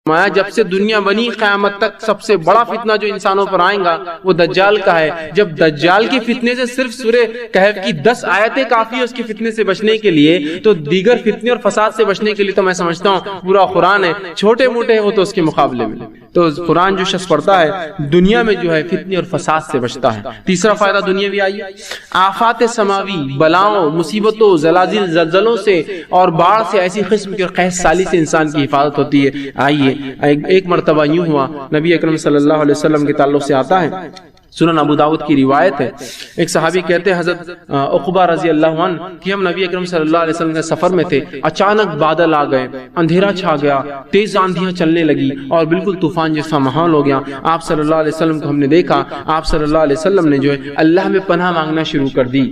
جب سے دنیا بنی قیامت تک سب سے بڑا فتنہ جو انسانوں پر آئے گا وہ دجال کا ہے۔ جب دجال کے فتنے سے صرف سورہ کہف کی 10 آیتیں کافی ہے اس کے فتنے سے بچنے کے لیے، تو دیگر فتنے اور فساد سے بچنے کے لیے تو میں سمجھتا ہوں پورا قرآن ہے، چھوٹے موٹے ہو تو اس کے مقابلے میں تو قرآن جو شخص پڑھتا ہے دنیا میں جو ہے فتنے اور فساد سے بچتا ہے۔ تیسرا فائدہ دنیاوی آئی، آفات سماوی، بلاؤں، مصیبتوں، زلازل، زلزلوں سے اور باڑھ سے، ایسی قسم کی قحط سالی سے انسان کی حفاظت ہوتی ہے۔ آئیے ایک مرتبہ یوں ہوا، نبی اکرم صلی اللہ علیہ وسلم کے تعلق سے آتا ہے، سنن ابو داؤد کی روایت ہے، ایک صحابی کہتے ہیں حضرت عقبہ رضی اللہ عنہ کہ ہم نبی اکرم صلی اللہ علیہ وسلم کے سفر میں تھے، اچانک بادل آ گئے، اندھیرا چھا گیا، تیز آندھیاں چلنے لگی اور بالکل طوفان جیسا ماحول ہو گیا۔ آپ صلی اللہ علیہ وسلم کو ہم نے دیکھا، آپ صلی اللہ علیہ وسلم نے جو ہے اللہ میں پناہ مانگنا شروع کر دی،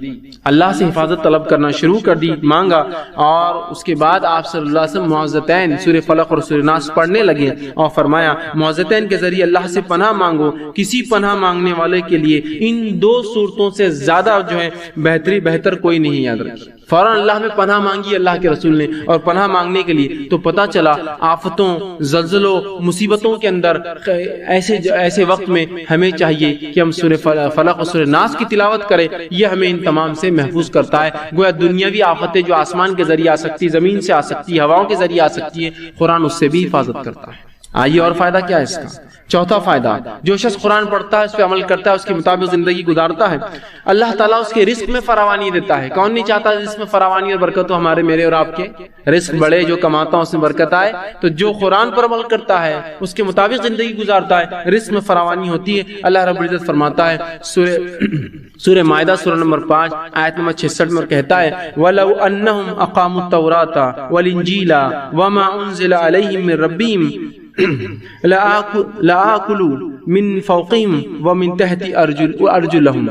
اللہ سے حفاظت طلب کرنا شروع کر دی، مانگا، اور اس کے بعد آپ صلی اللہ علیہ وسلم معوذتین سورہ فلق اور سورہ ناس پڑھنے لگے اور فرمایا معوذتین کے ذریعے اللہ سے پناہ مانگو، کسی پناہ مانگنے والے کے لیے ان 2 صورتوں سے زیادہ جو ہے بہتر کوئی نہیں، یاد رکھیے۔ فوراً اللہ میں پناہ مانگی اللہ کے رسول نے، اور پناہ مانگنے کے لیے تو پتہ چلا آفتوں، زلزلوں، مصیبتوں کے اندر ایسے وقت میں ہمیں چاہیے کہ ہم سورہ فلق اور سورہ ناس کی تلاوت کریں، یہ ہمیں ان تمام سے محفوظ کرتا ہے۔ گویا دنیاوی آفتیں جو آسمان کے ذریعے آ سکتی، زمین سے آ سکتی، ہواؤں کے ذریعے آ سکتی ہے، قرآن اس سے بھی حفاظت کرتا ہے۔ آئیے اور فائدہ کیا ہے اس کا؟ چوتھا فائدہ، جو شخص قرآن پڑھتا ہے، اس پہ عمل کرتا ہے، اس کے مطابق زندگی گزارتا ہے، اللہ تعالیٰ اس کے رزق میں فراوانی دیتا ہے۔ کون نہیں چاہتا رزق میں فراوانی اور برکت ہو؟ ہمارے، میرے اور آپ کے رزق بڑے، جو کماتا ہوں اس میں برکت آئے۔ تو جو قرآن پر عمل کرتا ہے، اس کے مطابق زندگی گزارتا ہے، رزق میں فراوانی ہوتی ہے۔ اللہ رب العزت فرماتا ہے سورہ مائدہ سورہ نمبر 5 آیت نمبر 66 میں کہتا ہے وَلَوْ أَنَّهُمْ أَقَامُوا التَّوْرَاةَ وَالْإِنْجِيلَ وَمَا أُنزِلَ عَلَيْهِمْ مِنْ رَبِّهِمْ لَآكُلُوا مِنْ فَوْقِهِمْ وَمِنْ تَحْتِ أَرْجُلِهِمْ۔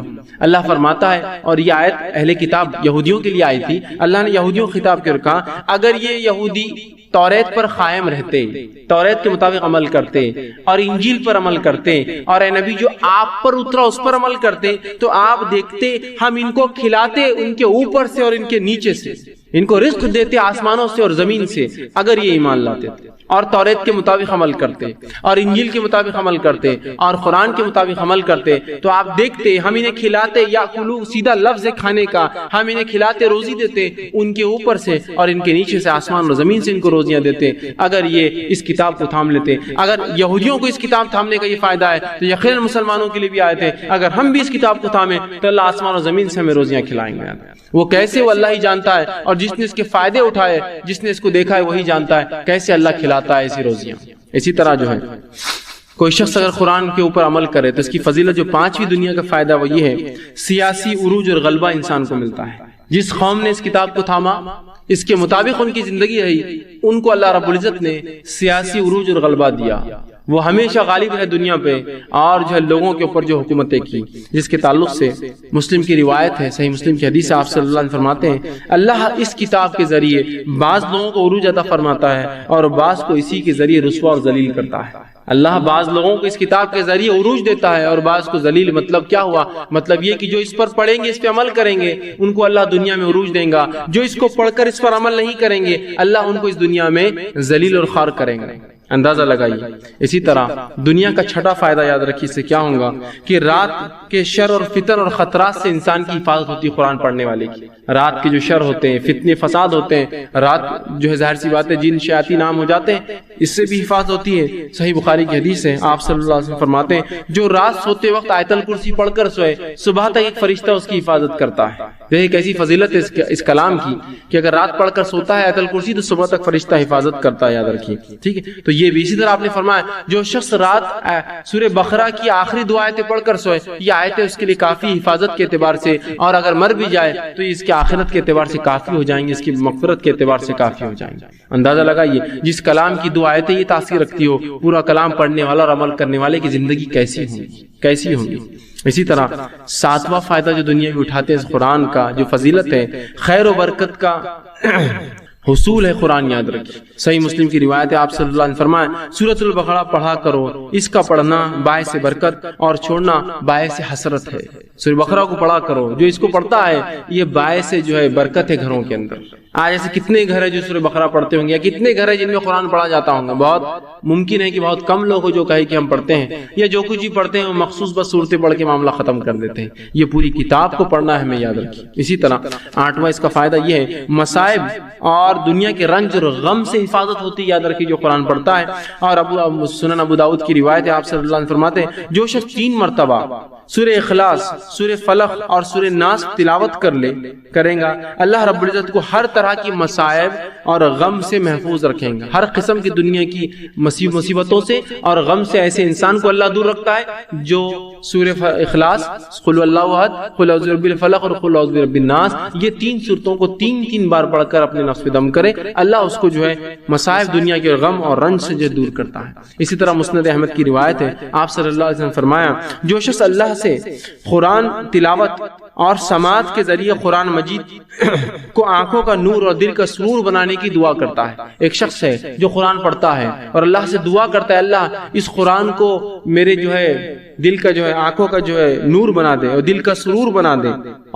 اللہ فرماتا ہے، اور یہ آیت اہل کتاب یہودیوں کے لیے آئی تھی، اللہ نے یہودیوں کو خطاب کر کہا اگر یہ یہودی توریت پر قائم رہتے، توریت کے مطابق عمل کرتے اور انجیل پر عمل کرتے، اور اے نبی جو آپ پر اترا اس پر عمل کرتے، تو آپ دیکھتے ہم ان کو کھلاتے ان کے اوپر سے اور ان کے نیچے سے، ان کو رزق دیتے آسمانوں سے اور زمین سے، اگر یہ ایمان لاتے اور توریت کے مطابق عمل کرتے اور انجیل کے مطابق عمل کرتے اور قرآن کے مطابق عمل کرتے، تو آپ دیکھتے ہم انہیں کھلاتے، یا کلو سیدھا لفظ ہے کھانے کا، ہم انہیں کھلاتے، روزی دیتے ان کے اوپر سے اور ان کے نیچے سے، آسمان اور زمین سے ان کو روزیاں دیتے، اگر یہ اس کتاب کو تھام لیتے۔ اگر یہودیوں کو اس کتاب تھامنے کا یہ فائدہ ہے تو یقیناً مسلمانوں کے لیے بھی آئے تھے، اگر ہم بھی اس کتاب کو تھامیں تو اللہ آسمان اور زمین سے ہمیں روزیاں کھلائیں گے۔ وہ کیسے، وہ اللہ ہی جانتا ہے، اور جس نے اس کے فائدے اٹھائے، جس نے اس کو دیکھا ہے وہی جانتا ہے کیسے اللہ کھلاتا ہے ایسی روزیاں۔ اسی طرح جو ہے کوئی شخص اگر قرآن کے اوپر عمل کرے تو اس کی فضیلت جو 5ویں دنیا کا فائدہ وہ یہ ہے، سیاسی عروج اور غلبہ انسان کو ملتا ہے۔ جس قوم نے اس کتاب کو تھاما، اس کے مطابق ان کی زندگی رہی، ان کو اللہ رب العزت نے سیاسی عروج اور غلبہ دیا، وہ ہمیشہ غالب ہے دنیا پہ، اور جو ہے لوگوں کے اوپر جو حکومتیں کی، جس کے تعلق سے مسلم کی روایت ہے، صحیح مسلم کی حدیث، آپ صلی اللہ علیہ وسلم فرماتے ہیں اللہ اس کتاب کے ذریعے بعض لوگوں کو عروج عطا فرماتا ہے اور بعض کو اسی کے ذریعے رسوا اور ذلیل کرتا ہے۔ اللہ بعض لوگوں کو اس کتاب کے ذریعے عروج دیتا ہے اور بعض کو ذلیل۔ مطلب کیا ہوا؟ مطلب یہ کہ جو اس پر پڑھیں گے، اس پہ عمل کریں گے، ان کو اللہ دنیا میں عروج دیں گا، جو اس کو پڑھ کر اس پر عمل نہیں کریں گے، اللہ ان کو اس دنیا میں ذلیل اور خوار کریں گے۔ اندازہ لگائیے۔ اسی طرح دنیا کا چھٹا فائدہ یاد رکھیے اس سے کیا ہوگا کہ رات کے شر اور فتن اور خطرات سے انسان کی حفاظت ہوتی ہے قرآن پڑھنے والے کی۔ رات کے جو شر ہوتے ہیں، فتنے فساد ہوتے ہیں، رات جو ہے ظاہر سی بات ہے جن شیاطین عام ہو جاتے ہیں، اس سے بھی حفاظت ہوتی ہے۔ صحیح بخاری کی حدیث ہے، آپ صلی اللہ علیہ وسلم فرماتے ہیں جو رات سوتے وقت آیت الکرسی پڑھ کر سوئے، صبح تک ایک فرشتہ اس کی حفاظت کرتا ہے۔ یہ ایک ایسی فضیلت ہے اس کلام کی کہ اگر رات پڑھ کر سوتا ہے آیت الکرسی تو صبح تک فرشتہ حفاظت کرتا ہے، یاد رکھیے، ٹھیک ہے۔ تو یہ بھی اسی طرح آپ نے فرمایا جو شخص رات سورہ بقرہ کی آخری 2 آیتیں پڑھ کر سوئے، یہ آیتیں اس کے لیے کافی حفاظت کے اعتبار سے، اور اگر مر بھی جائے تو اس کے آخرت کے اعتبار سے کافی ہو جائیں گے، اس کی مغفرت کے اعتبار سے کافی ہو جائیں گے۔ اندازہ لگائیے جس کلام کی 2 آیتیں یہ تاثیر رکھتی ہو، پورا کلام پڑھنے والا اور عمل کرنے والے کی زندگی کیسی ہوگی۔ اسی طرح 7واں فائدہ جو دنیا میں اٹھاتے ہیں اس قرآن کا، جو فضیلت ہے، خیر و برکت کا حصول ہے قرآن یاد رکھیے۔ صحیح مسلم کی روایت ہے، آپ صلی اللہ علیہ وسلم فرمائے سورۃ البقرہ پڑھا کرو، اس کا پڑھنا باعث برکت اور چھوڑنا باعث حسرت ہے۔ سورۃ البقرہ کو پڑھا کرو، جو اس کو پڑھتا ہے یہ باعث جو ہے برکت ہے گھروں کے اندر۔ آج ایسے کتنے گھر ہیں جو سورۃ بقرہ پڑھتے ہوں گے، یا کتنے گھر ہیں جن میں قرآن پڑھا جاتا ہوں گا؟ بہت ممکن ہے کہ بہت کم لوگ ہو جو کہیں کہ ہم پڑھتے ہیں، یا جو کچھ بھی پڑھتے ہیں وہ مخصوص بس صورتیں پڑھ کے معاملہ ختم کر دیتے ہیں۔ یہ پوری کتاب کو پڑھنا ہے، ہمیں یاد رکھیے۔ اسی طرح 8واں اس کا فائدہ یہ ہے، مصائب اور دنیا کے رنج اور غم سے حفاظت ہوتی ہے، یاد رکھیے جو قرآن پڑھتا ہے۔ اور سنن ابو داؤد کی روایت ہے، آپ صلی اللہ علیہ وسلم فرماتے ہیں جو شخص 3 مرتبہ سورہ اخلاص، سورہ فلق اور سورہ ناس تلاوت کریں گا، اللہ رب العزت کو ہر طرح کی مصائب اور غم سے محفوظ رکھیں گا۔ ہر قسم کی دنیا کی مصیبتوں سے اور غم سے ایسے انسان کو اللہ دور رکھتا ہے جو سورہ اخلاص، قل اللہ احد، قل اعوذ برب الفلق اور قل اعوذ برب الناس، یہ 3 سورتوں کو 3 بار پڑھ کر اپنے نفس پہ دم کرے، اللہ اس کو جو ہے مصائب دنیا کے غم اور رنج سے جو دور کرتا ہے۔ اسی طرح مسند احمد کی روایت ہے، آپ صلی اللہ علیہ وسلم فرمایا جو شخص اللہ سے قرآن تلاوت اور سماعت کے ذریعے قرآن مجید کو آنکھوں کا نور اور دل کا سرور بنانے کی دعا کرتا ہے، ایک شخص ہے جو قرآن پڑھتا ہے اور اللہ سے دعا کرتا ہے اللہ اس قرآن کو میرے جو ہے دل کا جو ہے آنکھوں کا جو ہے نور بنا دے اور دل کا سرور بنا دے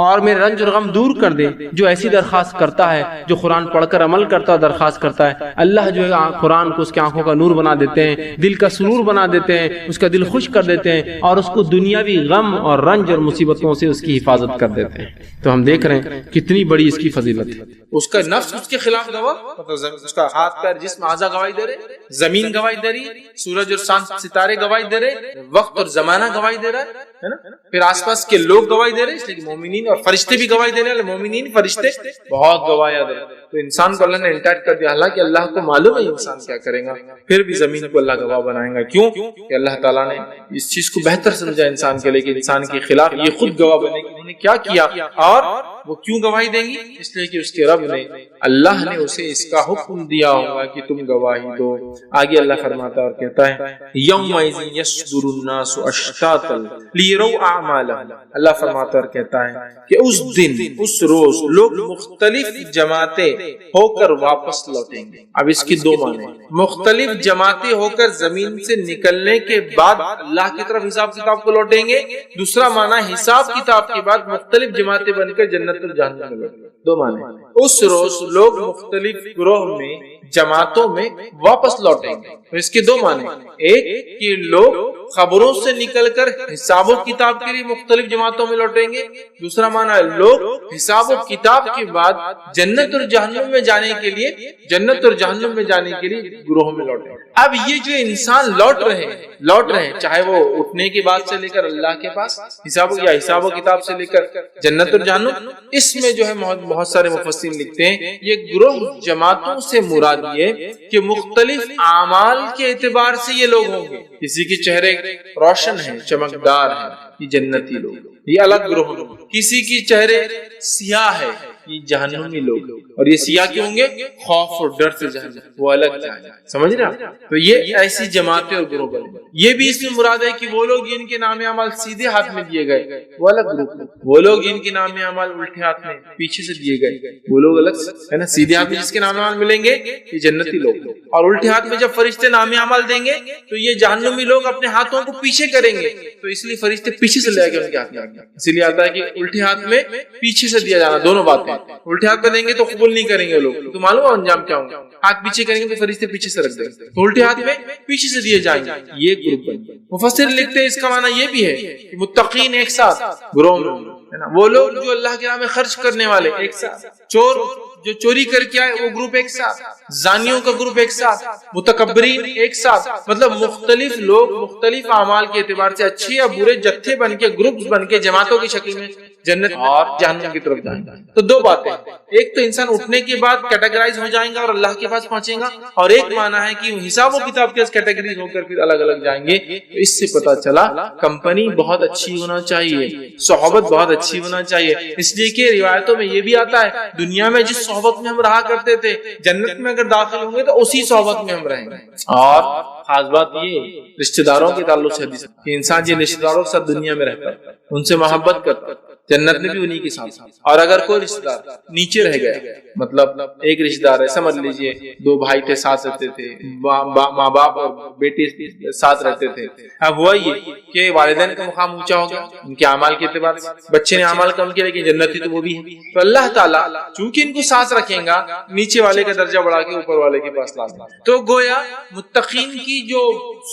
اور میرے رنج اور غم دور کر دے، جو ایسی درخواست کرتا ہے، جو قرآن پڑھ کر عمل کرتا ہے، درخواست کرتا ہے، اللہ جو ہے قرآن کو اس کے آنکھوں کا نور بنا دیتے ہیں، دل کا سرور بنا دیتے ہیں، اس کا دل خوش کر دیتے ہیں اور اس کو دنیاوی غم اور رنج اور مصیبتوں سے اس کی حفاظت کر دیتے ہیں۔ تو ہم دیکھ رہے ہیں کتنی بڑی اس کی فضیلت ہے۔ اس کا نفس اس کے خلاف گواہ، مطلب اس کا ہاتھ پیر جسم اعضاء گواہی دے رہے، زمین گواہی دے رہی، سورج اور ستارے گواہی دے رہے، وقت اور زمانہ گواہی دے رہا ہے نا، پھر آس پاس کے لوگ گواہی دے رہے، اس لیے مومنین اور فرشتے بھی گواہی دے رہے ہیں، مومنین فرشتے بہت گواہیاں دے رہے ہیں۔ تو انسان کو اللہ نے انٹیکٹ کر دیا، حالانکہ اللہ کو معلوم ہے انسان کیا کرے گا، پھر بھی زمین کو اللہ گواہ بنائے گا۔ کیوں کہ اللہ تعالیٰ نے اس چیز کو بہتر سمجھا انسان کے لیے کہ انسان کے خلاف یہ خود گواہ بنے کہ انہوں نے کیا کیا، اور وہ کیوں گواہی دیں گی، اس لیے کہ اس کے رب نے، اللہ نے اسے اس کا حکم دیا ہوگا کہ تم گواہی دو۔ آگے اللہ فرماتا اور کہتا ہے یومئذ یصدر الناس اشتاتا لیروا اعمالهم، اللہ فرماتا اور کہتا ہے کہ اس دن، اس روز لوگ مختلف جماعتیں ہو کر واپس لوٹیں گے۔ اب اس کی 2 معنی، مختلف جماعتیں ہو کر زمین سے نکلنے کے بعد اللہ کی طرف حساب کتاب کو لوٹیں گے، دوسرا معنی حساب کتاب کے بعد مختلف جماعتیں بن کر جنت اور جہنم میں لوٹیں گے۔ 2 معنی، اس روز لوگ مختلف گروہ میں، جماعتوں میں واپس لوٹیں گے۔ تو اس کے 2 معنی، ایک کہ لوگ خبروں سے نکل کر حساب و کتاب کے لیے مختلف جماعتوں میں لوٹیں گے، دوسرا معنی لوگ حساب و کتاب کے بعد جنت اور جہنم میں جانے کے لیے، جنت اور جہنم میں جانے کے لیے گروہوں میں لوٹیں گے۔ اب یہ جو انسان لوٹ رہے ہیں چاہے وہ اٹھنے کے بعد سے لے کر اللہ کے پاس حساب و کتاب سے لے کر جنت اور جہنم، اس میں جو ہے بہت سارے مفسرین لکھتے ہیں یہ گروہ جماعتوں سے مراد یہ کہ مختلف اعمال کے اعتبار سے یہ لوگ ہوں گے، کسی کے چہرے روشن ہیں، چمکدار ہیں، یہ جنتی لوگ، یہ الگ گروہ، کسی کی چہرے سیاہ ہے، یہ جہنمی لوگ، اور یہ سیاہ کیوں ہوں گے؟ خوف اور ڈر سے جہنم، وہ الگ جائیں، سمجھ رہے ہیں؟ تو یہ ایسی جماعتیں اور گروہ بنے۔ یہ بھی اس میں مراد ہے کہ وہ لوگ جن کے نام اعمال سیدھے ہاتھ میں دیے گئے وہ الگ گروپ، وہ لوگ جن کے نام اعمال الٹے ہاتھ میں پیچھے سے دیے گئے وہ لوگ الگ ہے نا۔ سیدھے ہاتھ میں جس کے نام اعمال ملیں گے یہ جنتی لوگ، اور الٹے ہاتھ میں جب فرشتے نام اعمال دیں گے تو یہ جہنمی لوگ اپنے ہاتھوں کو پیچھے کریں گے، تو اس لیے فرشتے پیچھے سے لے کے ان کے ہاتھ میں آ گئے، اسی لیے آتا ہے کہ الٹے ہاتھ میں پیچھے سے دیا جانا، دونوں باتیں، الٹے ہاتھ میں دیں گے تو قبول نہیں کریں گے لوگ، تو معلوم انجام کیا ہوگا، ہاتھ پیچھے کریں گے تو فرشتے پیچھے سے رکھ دیں گے، تو الٹے ہاتھ میں پیچھے سے دیے جائیں گے، یہ گروپ بن۔ مفسر لکھتے ہیں اس کا معنی یہ بھی ہے کہ متقین ایک ساتھ گروہ میں، وہ لوگ جو اللہ کے راہ میں خرچ کرنے والے ایک ساتھ، چور جو چوری کر کے آئے وہ گروپ ایک ساتھ، زانیوں کا گروپ ایک ساتھ، متکبرین ایک ساتھ، مطلب مختلف لوگ مختلف اعمال کے اعتبار سے اچھے یا برے جتھے بن کے، گروپس بن کے، جماعتوں کی شکل میں جنت اور جہنم کی طرف جائیں گے۔ تو 2 باتیں، ایک تو انسان اٹھنے کے بعد کیٹیگرائز ہو جائیں گا اور اللہ کے پاس پہنچیں گا، اور ایک معنی ہے کہ حساب و کتاب کے کیٹیگریز ہو کر پھر الگ الگ جائیں گے۔ تو اس سے پتہ چلا کمپنی بہت اچھی ہونا چاہیے، صحبت بہت اچھی ہونا چاہیے، اس لیے کہ روایتوں میں یہ بھی آتا ہے دنیا میں جس صحبت میں ہم رہا کرتے تھے جنت میں اگر داخل ہوں گے تو اسی صحبت میں ہم رہیں گے۔ اور خاص بات یہ رشتہ داروں کے تعلق سے حدیث کہ انسان جن رشتہ داروں کے ساتھ دنیا میں رہتا ہے ان سے محبت کرتا ہے جنت میں بھی انہی کے ساتھ. اور اگر کوئی رشتہ دار نیچے رہ گیا, مطلب ایک رشتہ دار ہے, سمجھ لیجئے دو بھائی تھے ساتھ رہتے تھے, ماں باپ اور بیٹے ساتھ رہتے تھے, اب ہوا یہ کہ والدین کا مقام اونچا ہو گیا ان کے اعمال کے اعتبار سے, بچے نے اعمال کم کیا لیکن جنتی تو وہ بھی ہے, تو اللہ تعالیٰ چونکہ ان کو ساتھ رکھیں گا نیچے والے کا درجہ بڑھا کے اوپر والے کے پاس لا دیں. تو گویا متقین کی جو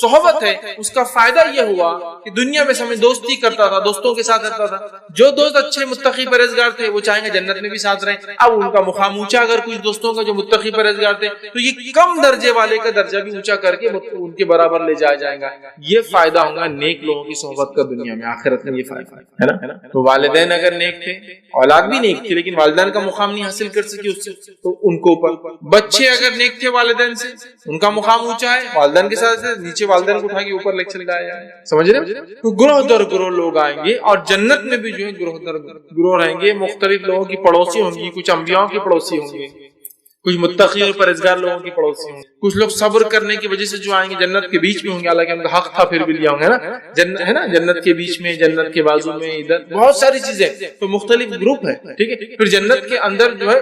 صحبت ہے اس کا فائدہ یہ ہوا کہ دنیا میں سمجھ دوستی کرتا تھا, دوستوں کے ساتھ رہتا تھا, جو دوست اچھے متقی پرہیزگار تھے وہ چاہیں گے جنت میں بھی ساتھ رہیں. اب ان کا مقام اونچا اگر کچھ دوستوں کا جو متقی پرہیزگار تھے تو یہ کم درجے والے کا درجہ بھی اونچا کر کے ان کے برابر لے جایا جائے گا. یہ فائدہ ہوگا نیک لوگوں کی صحبت کا دنیا میں, آخرت میں یہ فائدہ ہے نا. تو والدین اگر نیک تھے, اولاد بھی نیک تھی لیکن والدین کا مقام نہیں حاصل کر سکی اس سے, تو ان کو اوپر. بچے اگر نیک تھے والدین سے, ان کا مقام اونچا ہے, والدین کے ساتھ نیچے والدین کو اٹھا کے اوپر لے چل جایا جائے. سمجھ رہے؟ تو گروہ در گروہ لوگ آئیں گے اور جنت میں بھی جو ہے گروہ در گروہ رہیں گے, مختلف لوگوں کی پڑوسی ہوں گی, کچھ انبیاء کے پڑوسی ہوں گے, کچھ متقی اور پرہیزگار لوگوں کی پڑوسی ہوں گے, کچھ لوگ صبر کرنے کی وجہ سے جو آئیں گے جنت کے بیچ میں ہوں گے, حالانکہ ان کا حق تھا پھر بھی لیا ہوں گے نا, ہے نا, جنت کے بیچ میں, جنت کے بازو میں, ادھر بہت ساری چیزیں, تو مختلف گروپ ہے, ٹھیک ہے. پھر جنت کے اندر جو ہے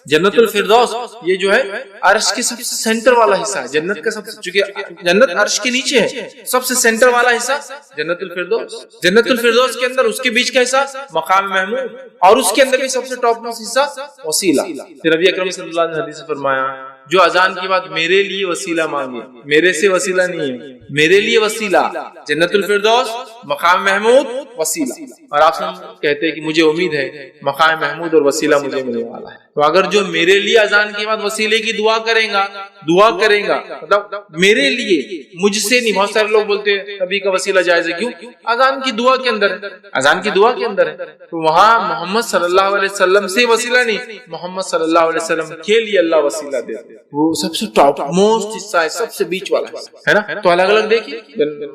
جنت الفردوس, یہ جو ہے عرش کے سب سے سینٹر والا حصہ ہے جنت کا, سب سے, چونکہ جنت عرش کے نیچے ہے, سب سے سینٹر والا حصہ جنت الفردوس. جنت الفردوس کے اندر اس کے بیچ کا حصہ مقام محمود, اور اس کے اندر بھی سب سے ٹاپ موسٹ حصہ وسیلہ. پھر نبی اکرم صلی اللہ علیہ وسلم نے حدیث میں فرمایا جو اذان کی بات میرے لیے وسیلہ مانگے, میرے سے وسیلہ نہیں ہے, میرے لیے وسیلہ, جنت الفردوس, مقام محمود, وسیلہ. اور آپ کہتے ہیں کہ مجھے امید ہے مقام محمود اور وسیلہ مجھے ملنے والا ہے. تو اگر جو میرے لیے اذان کے بعد وسیلے کی دعا کرے گا مطلب میرے لیے, مجھ سے نہیں. بہت سارے لوگ بولتے ہیں نبی کا وسیلہ جائز ہے, کیوں؟ اذان کی دعا کے اندر ہے, اذان کی دعا کے اندر ہے, تو وہاں محمد صلی اللہ علیہ وسلم سے وسیلہ نہیں, محمد صلی اللہ علیہ وسلم کے لیے اللہ وسیلہ دیتے, وہ سب سے ٹاپ موسٹ حصہ ہے, سب سے بیچ والا ہے نا. تو الگ الگ دیکھیے,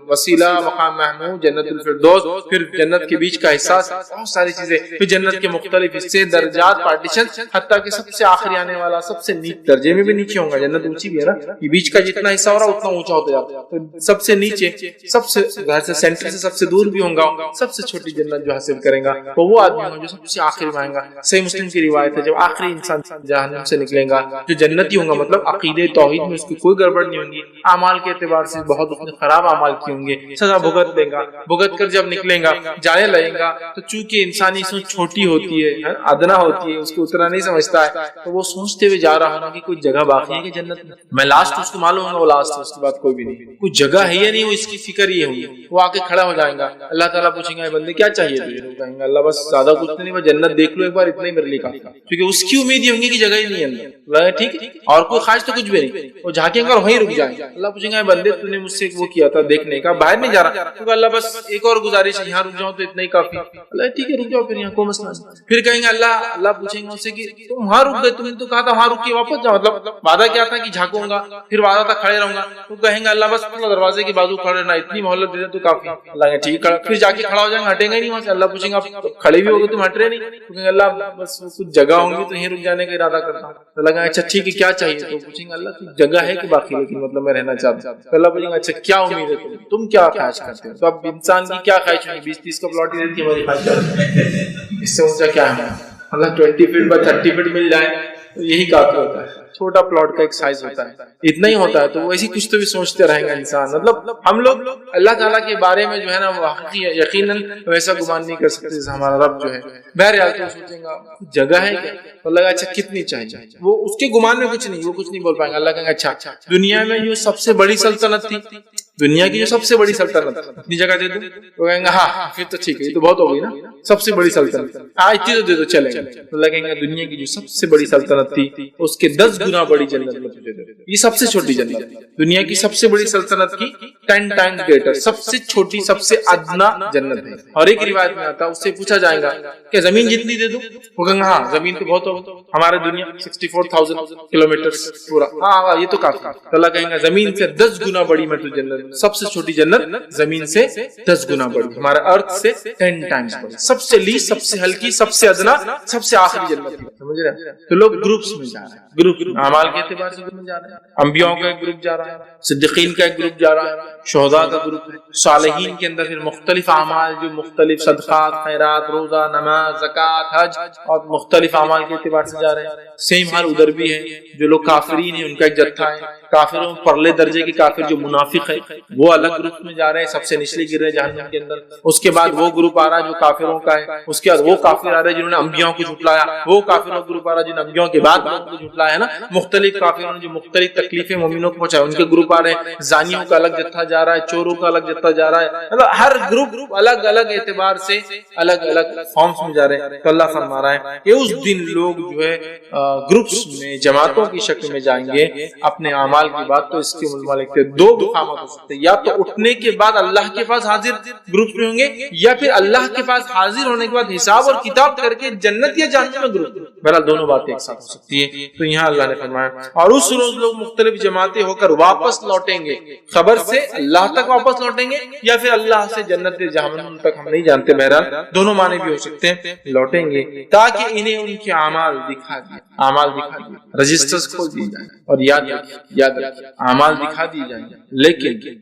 وسیلہ, مقام محمود, جنت الفردوس, پھر جنت کے بیچ کا حصہ, بہت ساری چیزیں, پھر جنت کے مختلف حصے, درجات, پارٹیشن, حتیٰ کہ سب سے آخری آنے والا سب سے نیچے درجے میں بھی نیچے ہوگا, جنت اونچی بھی ہے نا, یہ بیچ کا جتنا حصہ ہو رہا اتنا اونچا ہوتا جاتا ہے, تو سب سے نیچے, سب سے گھر سے سینٹر سے سب سے دور بھی ہوگا, سب سے چھوٹی جنت جو حاصل کرے گا تو وہ آدمی ہوگا جو سب سے آخر میں آئے گا. صحیح مسلم کی روایت ہے, جب آخری انسان جہنم سے نکلے گا جو جنتی ہوگا, مطلب عقیدے توحید میں اس کی کوئی گڑبڑ نہیں ہوگی, اعمال کے اعتبار سے بہت اس نے خراب اعمال کیے ہوں گے, سزا بھگت دے گا, بھگت کر جب نکلے گا, جانے لگے گا, تو چونکہ انسانی سوچ چھوٹی ہوتی ہے, ادنا ہوتی ہے, اس کو اتنا نہیں سمجھتا ہے, تو وہ سوچتے ہوئے جا رہا ہوگا کہ کوئی جگہ باقی ہے کہ جنت میں لاسٹ, اس کو معلوم ہوگا وہ لاسٹ ہے, اس کے بعد کوئی بھی نہیں, کوئی جگہ ہے یا نہیں, وہ اس کی فکر یہ ہوگی. وہ آ کے کھڑا ہو جائے گا, اللہ تعالیٰ پوچھیں گا بندے کیا چاہیے تجھے, وہ کہیں گے اللہ بس زیادہ کچھ نہیں, بس جنت دیکھ لو ایک بار, اتنا ہی میرے لیے کافی, کیونکہ اس کی امید یہ ہوگی کہ جگہ ہی نہیں ہے اندر, ٹھیک ہے, اور کوئی خواہش تو کچھ بھی نہیں, وہ جھانکیں گا اور وہیں رک جائیں گے. اللہ پوچھیں گا بندے تو نے مجھ سے وہ کیا تھا دیکھنے کا, باہر نہیں جا رہا, تو اللہ بس ایک اور گزارش ہے, یہاں رک جاؤ تو اتنا ہی کافی, اللہ ٹھیک ہے رک جاؤ, پھر یہاں کوئی مسئلہ نہیں. پھر کہیں گے اللہ پوچھیں گے اس سے کہ تم وہاں رک گئے, تم نے تو کہا تھا وہاں رک کے واپس جاؤ, مطلب وعدہ کیا تھا کہ جھانکوں گا, پھر وعدہ تھا کھڑے رہوں گا, تو کہیں گے اللہ بس دروازے کے بازو کھڑے رہنا, اتنی مہلت دے دے تو کافی. اللہ ٹھیک ہے, پھر جا کے کھڑا ہو جائیں گے, ہٹیں گے نہیں وہاں سے. اللہ پوچھیں گے آپ کھڑے بھی ہو گئے تم ہٹ رہے نہیں, تو کہیں گے اللہ بس کچھ جگہ ہوں گی تو یہیں رک جانے کا ارادہ کرتا ہوں. تو اللہ کہیں اچھا ٹھیک ہے کیا چاہیے, تو پوچھیں گے اللہ کی جگہ ہے کہ باقی, لیکن مطلب میں رہنا چاہتا ہوں. تو اللہ پوچھیں گے اچھا کیا امید ہے تم کیا خواہش کرتے ہو, تو اب انسان کی کیا خواہش ہوگی, 20-30 کا پلاٹ ہی رہتی ہے ہماری خواہش, اس سے اونچا کیا ہے, اللہ 20 فٹ بائی 30 فٹ مل جائے تو یہی کافی ہوتا ہے. چھوٹا پلاٹ کا ایک سائز ہوتا ہے, اتنا ہی ہوتا ہے, تو ویسے کچھ تو بھی سوچتے رہیں گا انسان. مطلب ہم لوگ اللہ تعالیٰ کے بارے میں جو ہے نا واقعی یقیناً ویسا گمان نہیں کر سکتے جیسے ہمارا رب جو ہے. بہرحال تو سوچیں گا جگہ ہے کیا, تو اللہ اچھا کتنی چاہیے, وہ اس کے گمان میں کچھ نہیں, وہ کچھ نہیں بول پائیں گے. اللہ کہیں گے اچھا دنیا میں جو سب سے بڑی سلطنت تھی, دنیا کی جو سب سے بڑی سلطنت, اتنی جگہ دے دوں, تو کہیں گے ہاں پھر تو ٹھیک ہے, یہ تو بہت ہو گئی نا, سب سے بڑی سلطنت, ہاں اتنی تو دے دو چلیں گے. تو اللہ کہیں گے دنیا کی جو سب سے بڑی سلطنت تھی اس کے 10 گنا بڑی جنت میں تجھے دے دو, یہ سب سے چھوٹی جنت تھی. دنیا کی سب سے بڑی سلطنت کی 10 ٹائمز گریٹر, سب سے چھوٹی سب سے ادنا جنت ہے. اور ایک روایت میں آتا ہے اس سے پوچھا جائے گا کہ زمین جتنی دے دوں, وہ کہیں گے ہاں زمین تو بہت ہوگی, ہمارے دنیا 64,000 کلومیٹر پورا, ہاں یہ تو کافی. تو اللہ کہیں گے زمین سے 10 گنا بڑی میں تو جنت, سب سے چھوٹی جنت زمین سے 10 گنا بڑی, ہمارا ارتھ سے 10 ٹائمز بڑی, سب سے لیسٹ, سب سے ہلکی, سب سے ادنا, سب سے آخری جنت. سمجھ رہے ہیں؟ تو لوگ گروپس میں جا رہے ہیں, گروپ اعمال کے اعتبار سے جا رہے ہیں, انبیاء کا ایک گروپ جا رہا ہے, صدیقین کا ایک گروپ جا رہا ہے, شہداء کا گروپ ہے، صالحین کے اندر پھر مختلف اعمال جو مختلف صدقات، خیرات، روزہ، نماز، زکوٰۃ، حج اور مختلف اعمال کے اعتبار سے جا رہے ہیں۔ سیم حال ادھر بھی ہے، جو لوگ کافرین ہیں ان کا ایک جتھا ہے، کافروں پرلے درجے کے کافر جو منافق ہے وہ الگ گروپ میں جا رہے ہیں، سب سے نچلے گر رہے ہیں جہنم کے اندر۔ اس کے بعد وہ گروپ آ رہا ہے جو کافروں کا ہے، اس کے بعد وہ کافر آ رہے ہیں جنہوں نے انبیاء کو جھٹلایا، وہ کافروں کا گروپ آ رہا ہے جن انبیاء کے بعد لوگوں کو جھٹلایا ہے نا، مختلف کافروں نے جو مختلف تکلیفیں مومنوں کو پہنچایا ان کے گروپ آ رہے ہیں، زانیوں کا الگ جتھا جا رہا ہے، چوروں کا الگ جتھا جا رہا ہے، مطلب ہر گروپ الگ الگ اعتبار سے الگ الگ فارمز میں جا رہے ہیں۔ تو اللہ فرما رہا ہے کہ اس دن لوگ جو ہے گروپس میں، جماعتوں کی شکل میں جائیں گے اپنے اعمال کی بات۔ تو اس کے مالک کے دو مقامات ہو سکتے ہیں، یا تو اٹھنے کے بعد اللہ کے پاس حاضر گروپ میں ہوں گے، یا پھر اللہ کے پاس حاضر ہونے کے بعد حساب اور کتاب کر کے جنت یا جہنم میں گروپ۔ بہرحال دونوں باتیں ایک ساتھ ہو سکتی ہے۔ تو یہاں اللہ نے فرمایا اور اس روز لوگ مختلف جماعتیں ہو کر واپس لوٹیں گے، خبر سے اللہ تک واپس لوٹیں گے یا پھر اللہ سے جنت یا جہنم تک، ہم نہیں جانتے، بہرحال دونوں معنی بھی ہو سکتے ہیں، لوٹیں گے تاکہ انہیں ان کے اعمال دکھا دیے، اعمال دکھا دیے، رجسٹرز کھول دیے جائیں اور یاد رکھیے اعمال دکھا دیے جائیں گے۔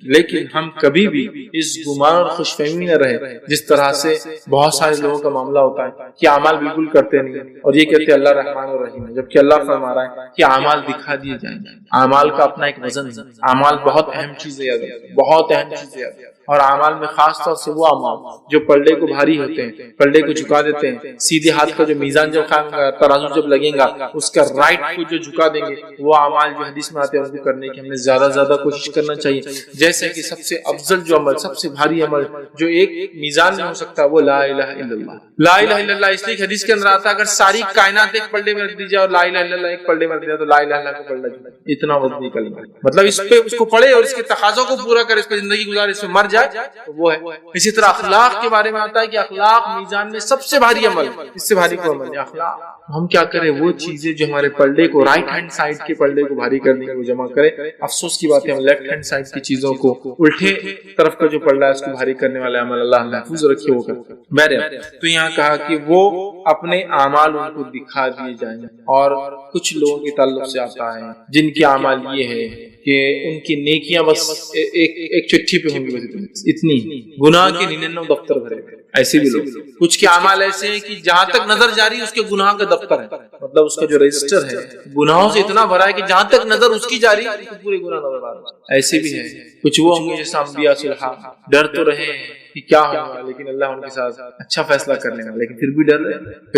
لیکن ہم کبھی بھی اس گمان اور خوش فہمی میں رہے جس طرح سے بہت سارے لوگوں کا معاملہ ہوتا ہے کہ اعمال بالکل کرتے نہیں اور یہ کہتے ہیں اللہ رحمان الرحیم ہے، جبکہ اللہ فرما رہا ہے کہ اعمال دکھا دیے جائیں گے۔ اعمال کا اپنا ایک وزن ہے، اعمال بہت اہم چیز ہے، بہت اہم چیز ہے، اور اعمال میں خاص طور سے وہ اعمال جو پلڑے کو بھاری ہوتے ہیں، پلڑے کو جھکا دیتے ہیں، سیدھے ہاتھ کا جو میزان جب قائم ہوگا، ترازو جب لگے گا، اس کا رائٹ کو جو جھکا دیں گے، وہ اعمال جو حدیث میں آتے ہیں ان کو کرنے کی ہم نے زیادہ کوشش کرنا چاہیے۔ جیسے کہ سب سے افضل جو عمل، سب سے بھاری عمل جو ایک میزان میں ہو سکتا ہے وہ لا الہ الا اللہ۔ لا الہ الا اللہ اس لیے حدیث کے اندر آتا ہے اگر ساری کائنات ایک پلڑے میں رکھ دی جائے اور لا الہ الا اللہ ایک پلڑے میں رکھ دیا تو لا الہ الا اللہ کا پلڑا جھکے، اتنا وزنی کلمہ، مطلب اس پہ اس کو پڑھے اور اس کے تقاضوں کو پورا کرے، اس پہ زندگی گزارے، اس میں مر جائے تو وہ ہے۔ اسی طرح اخلاق کے بارے میں آتا ہے کہ اخلاق میزان میں سب سے بھاری عمل، اس سے بھاری کوئی عمل ہے اخلاق۔ ہم کیا کریں، وہ چیزیں جو ہمارے پلڑے کو، رائٹ ہینڈ سائڈ کے پلڑے کو بھاری کرنے کو جمع کرے۔ افسوس کی بات ہے ہم لیفٹ ہینڈ سائڈ کی چیزوں کو، الٹے طرف کا جو پلڑا ہے اس کو بھاری کرنے والے عمل اللہ محفوظ رکھے وہ کرتے۔ بہرحال تو یہاں کہا کہ وہ اپنے اعمال ان کو دکھا دیے جائیں، اور کچھ لوگوں کے تعلق سے آتا ہے جن کے اعمال یہ ہے کہ ان کی نیکیاں بس ایک چٹھی پہ ہوں گی، اتنی گناہ کے 99 دفتر بھرے ہوئے، ایسے بھی لوگ۔ کچھ کے اعمال ایسے ہیں کہ جہاں تک نظر جاری اس کے گناہ کا دفتر ہے، مطلب اس کا جو رجسٹر ہے گناہوں سے اتنا بھرا ہے کہ جہاں تک نظر اس کی جاری پورے گناہ نظر آ رہے ہیں۔ ایسے بھی ہیں کچھ وہ ہوں گے جیسے انبیاء صالحین، ڈر تو رہے ہیں کہ کیا ہوگا، لیکن اللہ ان کے ساتھ اچھا فیصلہ کرنے والا، لیکن پھر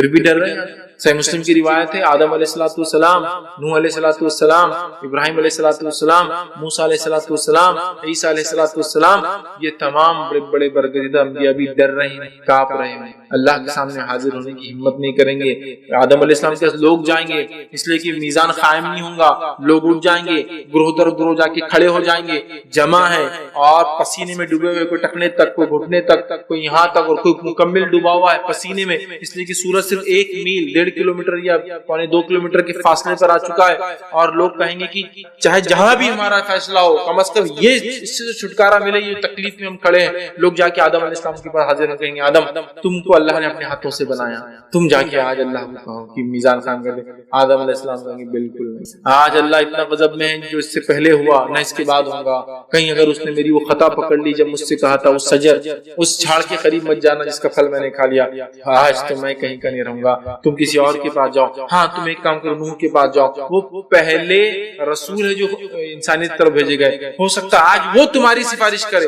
بھی ڈر رہے ہیں۔ صحیح مسلم کی روایت ہے آدم علیہ السلام، نوح علیہ السلام، ابراہیم علیہ السلام، موسیٰ علیہ السلام، عیسیٰ علیہ السلام، یہ تمام بڑے برگزیدہ انبیاء بھی ڈر رہے ہیں، کانپ رہے ہیں، اللہ کے سامنے حاضر ہونے کی ہمت نہیں کریں گے۔ آدم علیہ السلام کے پاس لوگ جائیں گے اس لیے کہ میزان قائم نہیں ہوگا، لوگ اٹھ جائیں گے، گروہ در گروہ جا کے کھڑے ہو جائیں گے، جمع ہے اور پسینے میں ڈوبے ہوئے، کوئی ٹکنے تک، کوئی گھٹنے تک، کوئی یہاں تک، اور کوئی مکمل ڈوبا ہوا ہے پسینے میں، اس لیے کہ سورج صرف 1 میل 1.5 کلومیٹر یا 1.25 کلومیٹر کے فاصلے پر آ چکا ہے، اور لوگ کہیں گے کہ چاہے جہاں بھی ہمارا فیصلہ ہو کم از کم یہ اس سے چھٹکارا ملے، یہ تکلیف میں ہم کھڑے ہیں۔ لوگ جا کے آدم علیہ السلام کے پاس حاضر ہو کہیں گے آدم تم کو اللہ نے اپنے ہاتھوں سے بنایا، تم جا کے آج اللہ کو کہو کہ میزان قائم کر دے۔ آدم علیہ السلام کہیں گے بالکل نہیں، آج اللہ اتنا غضب میں ہے جو اس سے پہلے ہوا نہ اس کے بعد ہوگا، کہیں اگر اس نے میری وہ خطا پکڑ لی جب مجھ سے کہا تھا اس شجر، اس جھاڑ کے قریب مت جانا جس کا پھل میں نے کھا لیا، آج تو میں کہیں کا نہیں رہوں گا، تم کسی اور کے پاس جاؤ۔ ہاں تم ایک کام کرو، نوح کے پاس جاؤ، وہ پہلے رسول ہے جو انسانیت طرف بھیجے گئے، ہو سکتا آج وہ تمہاری سفارش کرے۔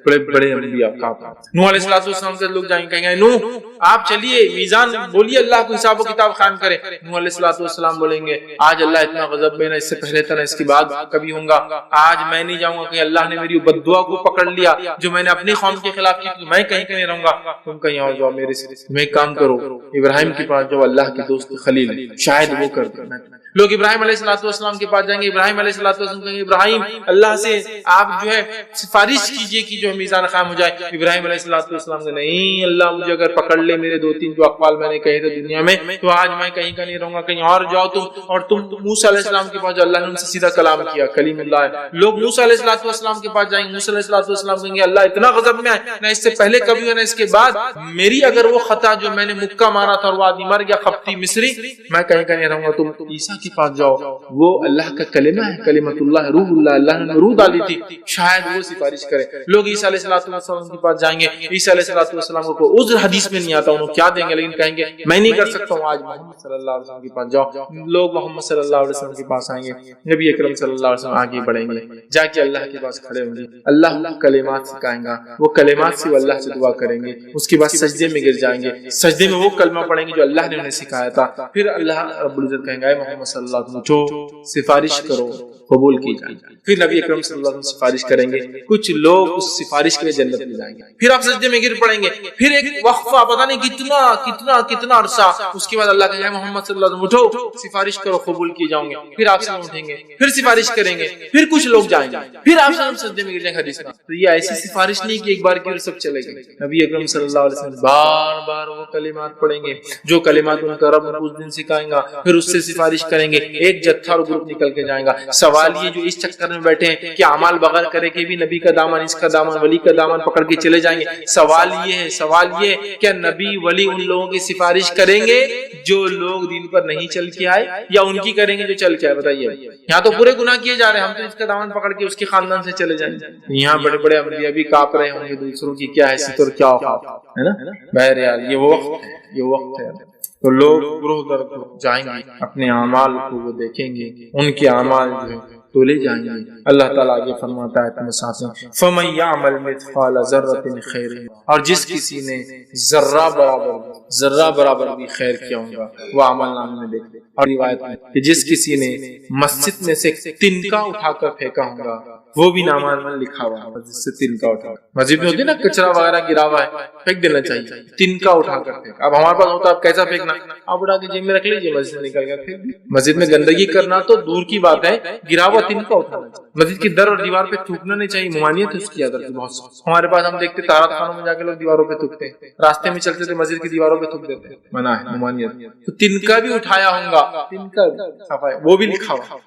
بڑے انبیاء نوح علیہ السلام سے لوگ جائیں گے، کہیں گے نوح آپ چلیے میزان بولیے اللہ کو حساب و کتاب قائم کرے۔ نوح علیہ السلام بولیں گے آج اللہ اتنا غضب میں نہ اس سے پہلے تھا نہ اس کے بعد کبھی ہوں گا، آج میں نہیں جاؤں گا کہ اللہ نے میری بد دعا کو پکڑ لیا جو میں نے اپنی قوم کے خلاف کی، تو میں کہیں نہیں رہوں گا، تم کہیں اور جاؤ میرے سے۔ تم ایک کام کرو ابراہیم کے پاس جو اللہ کے دوست خلیل شاید وہ کر دیں۔ لوگ ابراہیم علیہ السلام کے پاس جائیں گے، ابراہیم علیہ السلام کہیں گے ابراہیم اللہ سے آپ جو ہے سفارش کیجئے کہ جو میزان قائم ہو جائے۔ ابراہیم علیہ السلام کہ نہیں اللہ مجھے اگر پکڑ لے میرے 2-3 جو اقوال میں نے کہے تھے دنیا میں تو آج میں کہیں کا نہیں رہوں گا, کہیں اور جاؤ تم. اور تم موسیٰ علیہ السلام کے پاس جو اللہ نے ان سے سیدھا کلام کیا, کلیم اللہ ہے. لوگ موسیٰ علیہ السلام کے پاس جائیں گے, موسیٰ علیہ السلام کہیں گے اللہ اتنا غضب میں ہے نہ اس سے پہلے کبھی ہوا نہ اس کے بعد. میری اگر وہ خطا جو میں نے مکہ مارا تھا اور وہ آدمی مر گیا خپتی مصری, میں کہیں کا نہیں رہوں گا. تم عیسیٰ کے پاس جاؤ, وہ اللہ کا کلمہ ہے, کلمۃ اللہ, روح اللہ, اللہ نے روح ڈالی تھی, شاید وہ سفارش کرے. لوگ عیسیٰ علیہ السلام کے پاس جائیں گے, عیسیٰ علیہ السلام کو عذر حدیث میں نہیں آتا, انہوں کیا دیں گے, لیکن کہیں گے میں نہیں کر سکتا ہوں. آج محمد صلی اللہ علیہ وسلم کے پاس جاؤ, لوگ محمد صلی اللہ علیہ وسلم کے پاس آئیں گے, نبی اکرم صلی اللہ علیہ وسلم آگے بڑھیں گے, جا کے اللہ کے پاس کھڑے ہوں گے, اللہ کو کلمات سکھائیں گا, وہ کلمات سے وہ اللہ سے دعا کریں گے. اس کے بعد سجدے میں گر جائیں گے, سجدے میں وہ کلمہ پڑھیں گے جو اللہ نے انہیں سکھایا تھا. پھر اللہ رب العزت کہیں گے محمد صلی اللہ علیہ وسلم جو سفارش کرو قبول کی جائے. پھر نبی اکرم صلی اللہ علیہ وسلم سفارش کریں گے, کچھ لوگ اس سفارش کے لیے جنت میں جائیں گے. پھر آپ سجدے میں گر پڑیں گے, پھر ایک وقفہ پتہ نہیں کتنا عرصہ, اس کے بعد اللہ کہے محمد صلی اللہ علیہ وسلم اٹھو سفارش کرو قبول کی جاؤں گے. پھر آپ سے اٹھیں گے, پھر سفارش کریں گے, پھر کچھ لوگ جائیں گے, پھر آپ سے سجدے میں گر جائیں گے. حدیث میں تو یہ ایسی سفارش نہیں کہ ایک بار کی اور سب چلے گئے. نبی اکرم صلی اللہ علیہ وسلم بار بار وہ کلمات پڑھیں گے جو کلمات ان کا رب اس دن سکھائیں گا, پھر اس سے سفارش کریں گے, ایک جتھا اور گروپ نکل کے جائیں گا. سوال یہ جو اس چکر میں بیٹھے ہیں کہ اعمال بغیر کرے کہ بھی نبی کا دامن, اس کا دامن, ولی کا دامن پکڑ کے چلے جائیں گے. سوال یہ ہے کہ نبی ولی ان لوگوں کی سفارش کریں گے جو لوگ دین پر نہیں چل کے آئے, یا ان کی کریں گے جو چل کے آئے؟ بتائیے. یہاں تو پورے گناہ کیے جا رہے ہیں, ہم تو اس کا دامن پکڑ کے اس کے خاندان سے چلے جائیں گے. یہاں بڑے بڑے انبیاء بھی کاپ رہے ہوں گے دوسروں کی کیا حیثیت اور کیا اوقات ہے نا. بہرحال یہ وقت ہے تو لوگ گروہ در گروہ جائیں گے, اپنے اعمال کو وہ دیکھیں گے, ان کے اعمال جو ہے تولے جائیں گے. اللہ تعالیٰ آگے فرماتا ہے تم ساتھ میں فَمَن يَعْمَلْ مِثْقَالَ ذَرَّةٍ خَيْرٍ, اور جس کسی نے ذرہ برابر بھی خیر کیا ہوگا وہ عمل نامے میں دیکھ لے. اور روایت میں کہ جس کسی نے مسجد میں سے تنکا اٹھا کر پھینکا ہوگا وہ بھی نامہ میں لکھا ہوا ہے. مسجد سے تنکا اٹھا, مسجد میں ہوتی ہے نا کچرا وغیرہ گرا ہوا ہے, پھینک دینا چاہیے. تنکا اٹھا کر پھینک. اب ہمارے پاس ہوتا ہے, اب کیسا پھینکنا, آپ اٹھا کے جیب میں رکھ لیجیے, مسجد میں نکل گیا پھینک. مسجد میں گندگی کرنا تو دور کی بات ہے, گرا ہوا تنکا اٹھانا. مسجد کی در اور دیوار پہ تھوکنا نہیں چاہیے, ممانعت ہے اس کی عادت بہت سی. ہمارے پاس ہم دیکھتے طہارت خانوں میں جا کے لوگ دیواروں پہ تھوکتے ہیں, راستے میں چلتے تھے مسجد کی دیواروں پہ تھوک دیتے ہیں, منع ہے, ممانعت. تو تنکا بھی اٹھایا ہوگا, تنکا صفائی وہ بھی لکھا ہوا,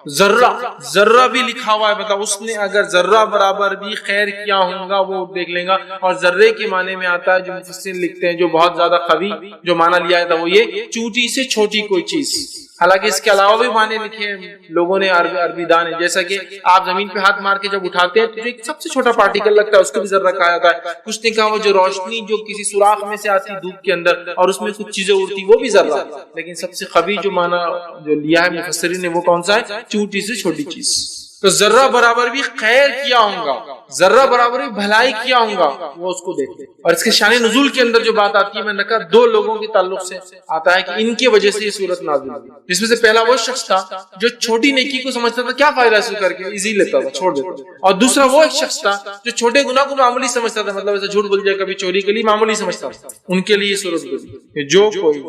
ذرہ بھی لکھا ہوا ہے. مطلب اس نے اگر ذرہ برابر بھی خیر کیا ہوگا وہ دیکھ لیں گا. اور ذرے کے معنی میں آتا ہے جو مفسر لکھتے ہیں, جو بہت زیادہ قوی جو معنی لیا جاتا ہے وہ یہ چوٹی سے چھوٹی کوئی چیز. حالانکہ اس کے علاوہ بھی معنی لکھے ہیں لوگوں نے, عربی دان ہے. جیسا کہ آپ زمین پہ ہاتھ مار کے جب اٹھاتے ہیں تو ایک سب سے چھوٹا پارٹیکل لگتا ہے, اس کو بھی ذرہ کہا جاتا ہے. کچھ نے کہا وہ جو روشنی جو کسی سوراخ میں سے آتی دھوپ کے اندر اور اس میں کچھ چیزیں اڑتی وہ بھی ذرہ. لیکن سب سے قوی جو معنی جو لیا ہے مفسرین نے وہ کون سا ہے, چوٹی سے چھوٹی چیز. تو ذرہ برابر بھی خیر کیا ہوگا, ذرہ برابر بھی بھلائی کیا ہوگا وہ اس کو دیکھتے. اور اس کے شان نزول کے اندر جو بات آتی ہے, میں نے کہا 2 لوگوں کے تعلق سے آتا ہے کہ ان کی وجہ سے یہ صورت نازل ہوئی. جس میں سے پہلا وہ شخص تھا جو چھوٹی نیکی کو سمجھتا تھا کیا فائدہ اس کر کے, ایزی لیتا تھا, چھوڑ دیتا. اور دوسرا وہ ایک شخص تھا جو چھوٹے گناہ کو معمولی سمجھتا تھا, مطلب ایسا جھوٹ بول جائے کبھی چوری کے لیے معمولی سمجھتا تھا. ان کے لیے یہ صورت ہوئی جو کوئی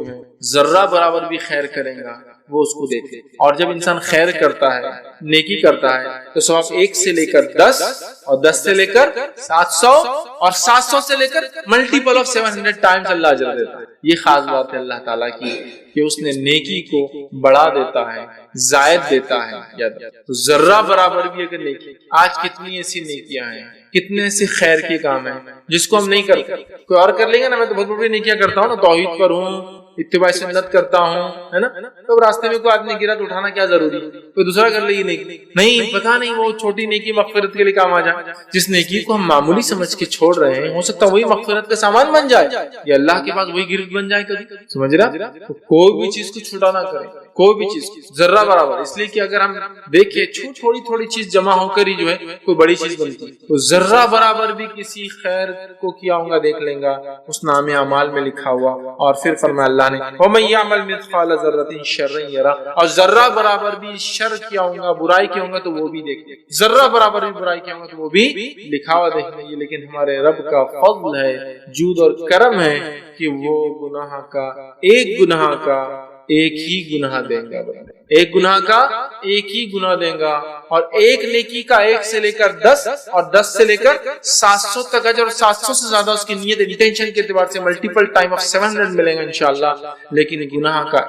ذرہ برابر بھی خیر کرے گا وہ اس کو دیکھے. اور جب انسان خیر کرتا ہے, نیکی کرتا ہے, تو ثواب 1 سے لے کر 10 اور 10 سے لے کر 700 اور 700 سے لے کر ملٹیپل آف 700 ٹائمز اللہ اجر دیتا ہے. یہ خاص بات ہے اللہ تعالیٰ کی کہ اس نے نیکی کو بڑھا دیتا ہے, زائد دیتا ہے. تو ذرہ برابر بھی اگر نیکی, آج کتنی ایسی نیکیاں ہیں, کتنے ایسے خیر کے کام ہیں جس کو ہم نہیں کرتے. کوئی اور کر لیں گے نا, میں تو بہت بڑی نیکیاں کرتا ہوں نا, توحید پر ہوں, اتباع سنت کرتا ہوں, ہے نا, تو راستے میں کوئی آدمی گرا تو اٹھانا کیا ضروری, کوئی دوسرا کر لے. یہ نہیں, پتہ نہیں وہ چھوٹی نیکی مغفرت کے لیے کام آ جائے. جس نیکی کو ہم معمولی سمجھ کے چھوڑ رہے ہیں ہو سکتا ہے وہی مغفرت کا سامان بن جائے, یا اللہ کے پاس وہی گرفت بن جائے کبھی, سمجھ رہا. تو کوئی بھی چیز کو چھوٹا نہ کریں, کوئی بھی چیز ذرہ برابر. اس لیے کہ اگر ہم دیکھیں تھوڑی چیز جمع ہو کر ہی جو ہے کوئی بڑی چیز بنتی ہے. تو ذرہ برابر بھی کسی خیر کو کیا ہوگا دیکھ لیں گا, اس نام اعمال میں لکھا ہوا. اور پھر فرمایا اللہ نے وَمَن يَعْمَلْ مِثْقَالَ ذَرَّةٍ شَرًّا يَرَهُ, اور ذرہ برابر بھی شر کیا ہوگا, برائی کیا ہوگا تو وہ بھی دیکھ لیں. ذرہ برابر بھی برائی کیا ہوگا تو وہ بھی لکھا ہوا دیکھ لیں. لیکن ہمارے رب کا فضل ہے, جود اور کرم ہے کہ وہ گناہ کا, ایک گناہ کا ایک ہی گناہ دیں گا، ایک گناہ کا ایک ہی گناہ دیں گا، اور ایک نیکی کا 1 سے لے کر 10 اور 10 سے لے کر 700 تک اجر، اور 700 سے زیادہ اس کی نیت انٹینشن کے اعتبار سے ملٹیپل ٹائم آف 700 ملیں گا انشاءاللہ. لیکن گناہ کا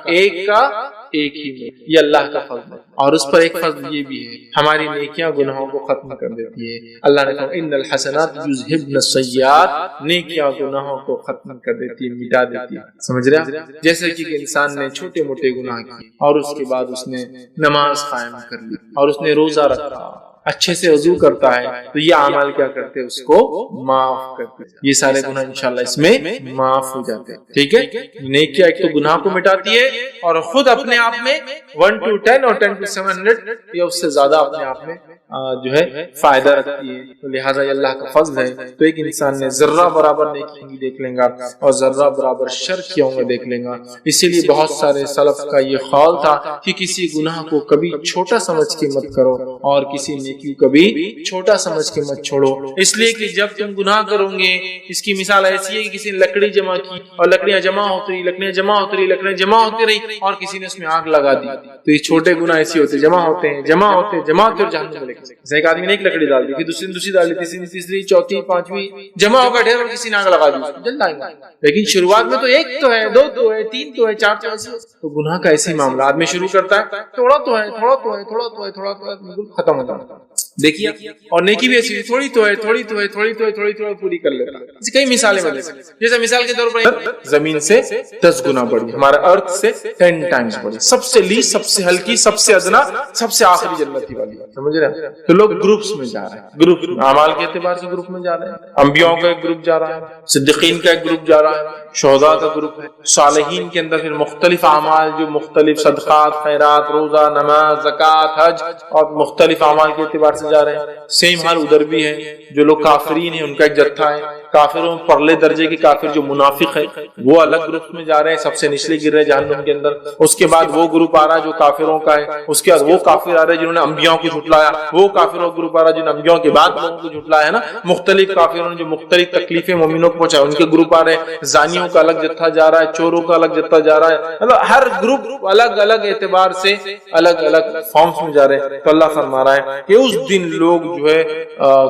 ایک ہی میں، یہ اللہ کا فضل ہے. اور اس پر ایک فضل یہ بھی ہے، ہماری نیکیاں گناہوں کو ختم کر دیتی ہے. اللہ نے کہا ان الحسنات یذھبن السیئات، نیکیاں گناہوں کو ختم کر دیتی ہے، مٹا دیتی ہے. سمجھ رہے ہیں؟ جیسے کہ انسان نے چھوٹے موٹے گناہ کیے اور اس کے بعد اس نے نماز قائم کر لی اور اس نے روزہ رکھا، اچھے سے وضو کرتا ہے، تو یہ اعمال کیا کرتے ہیں؟ اس کو معاف کرتے ہیں. یہ سارے گناہ انشاءاللہ اس میں معاف ہو جاتے ہیں. ٹھیک ہے، نیکیاں ایک تو گناہ کو مٹاتی ہے اور خود اپنے آپ میں 1 to 10 اور 10 to 700 یا اس سے زیادہ اپنے آپ میں جو ہے فائدہ رکھتی ہے. تو لہٰذا یہ اللہ کا فضل ہے. تو ایک انسان نے ذرہ برابر نیکی کی دیکھ لیں گا اور ذرہ برابر شر کیا ہوں گا دیکھ لیں گا. اسی لیے بہت سارے سلف کا یہ خیال تھا کہ کسی گناہ کو کبھی چھوٹا سمجھ کے مت کرو اور کسی نیکی کو کبھی چھوٹا سمجھ کے مت چھوڑو. اس لیے کہ جب تم گناہ کرو گے، اس کی مثال ایسی ہے کہ کسی نے لکڑی جمع کی اور لکڑیاں جمع ہوتی رہی، لکڑیاں جمع ہوتی رہی، لکڑیاں جمع ہوتی رہی، اور کسی نے اس میں آگ لگا دی. تو یہ چھوٹے گناہ ایسے ہوتے جمع ہوتے ہیں، جمع ہوتے جمع ہوتے اور جہنم میں. ایک آدمی نے ایک لکڑی ڈال دی، پھر دوسری ڈال دی، تیسری چوتھی پانچویں جمع ہو کر ڈھیر، اور کسی نے آگ لگا دی، جل جائیں گے. لیکن شروعات میں تو 1 تو ہے، 2 تو ہے، 3 تو ہے، 4 تو ہے. تو گناہ کا ایسی معاملہ آدمی شروع کرتا ہے، تھوڑا تو ہے، تھوڑا تو ہے، تھوڑا تو ہے، تھوڑا تو ہے، بالکل ختم ہو جاتا ہے. دیکھیے، اور نیکی بھی ایسی تھوڑی تو ہے، تھوڑی تو ہے، تھوڑی تو ہے، تھوڑی تو ہے، پوری کر لیتا ہے. اس کئی مثالیں میں دے سکتے ہیں. جیسے مثال کے طور پر زمین سے 10 گنا بڑی، ہمارا ارتھ سے 10 ٹائمز بڑی، سب سے لیسٹ، سب سے ہلکی، سب سے ادنا، سب سے آخری جنتی والی. سمجھ رہے ہیں؟ تو لوگ گروپس میں جا رہے ہیں، گروپ اعمال کے اعتبار سے گروپ میں جا رہے ہیں. انبیاء کا ایک گروپ جا رہا ہے، صدیقین کا ایک گروپ جا رہا ہے، شہداء کا گروپ ہے، صالحین کے اندر پھر مختلف اعمال جو مختلف صدقات، خیرات، روزہ، نماز، زکوٰۃ، حج اور مختلف اعمال کے اعتبار سے جا رہے ہیں. سیم حال ادھر بھی ہے. جو لوگ کافرین ہیں ان کا ایک جتھا ہے، کافروں پرلے درجے کے کافر جو منافق ہے وہ الگ گروپ میں جا رہے ہیں، سب سے نچلے گر رہے ہیں جہنم کے اندر. اس کے بعد وہ گروپ آ رہا ہے جو کافروں کا ہے. اس کے بعد وہ کافر آ رہے ہیں جنہوں نے انبیاء کو جھٹلایا، وہ کافروں گروپ آ رہا ہے جنہوں نے انبیاء کے بعد لوگوں کو جھٹلایا ہے نا. مختلف کافروں نے جو مختلف تکلیفیں مومنوں کو پہنچایا ان کے گروپ آ رہے ہیں. زانیوں کا الگ جتھا جا رہا ہے، چوروں کا الگ جتھا جا رہا ہے. مطلب ہر گروپ الگ الگ اعتبار سے الگ الگ فارمز میں جا رہے ہیں. تو اللہ فرما رہا ہے کہ اس دن لوگ جو ہے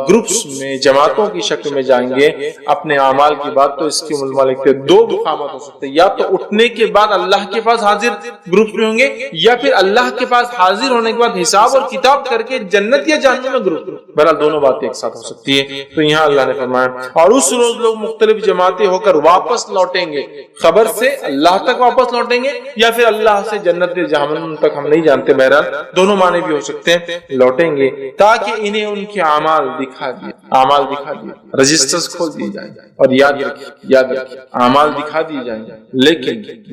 گروپس میں، جماعتوں کی شکل میں جائیں گے اپنے اعمال کی بات. تو اس کے مالک کے 2 مقامات ہو سکتے ہیں، یا تو اٹھنے کے بعد اللہ کے پاس حاضر گروپ میں ہوں گے، یا پھر اللہ کے پاس حاضر ہونے کے بعد حساب اور کتاب کر کے جنت یا جہنم میں گروپ. بہرحال دونوں باتیں ایک ساتھ ہو سکتی ہے. تو یہاں اللہ نے فرمایا اور اس روز لوگ مختلف جماعتیں ہو کر واپس لوٹیں گے، خبر سے اللہ تک واپس لوٹیں گے یا پھر اللہ سے جنت یا جہنم تک، ہم نہیں جانتے. بہرحال دونوں معنی بھی ہو سکتے ہیں. لوٹیں گے تاکہ انہیں ان کے اعمال دکھا دیے، اعمال دکھا دیے، رجسٹرز کھول دیے جائیں. اور یاد رکھیے اعمال دکھا دیے جائیں.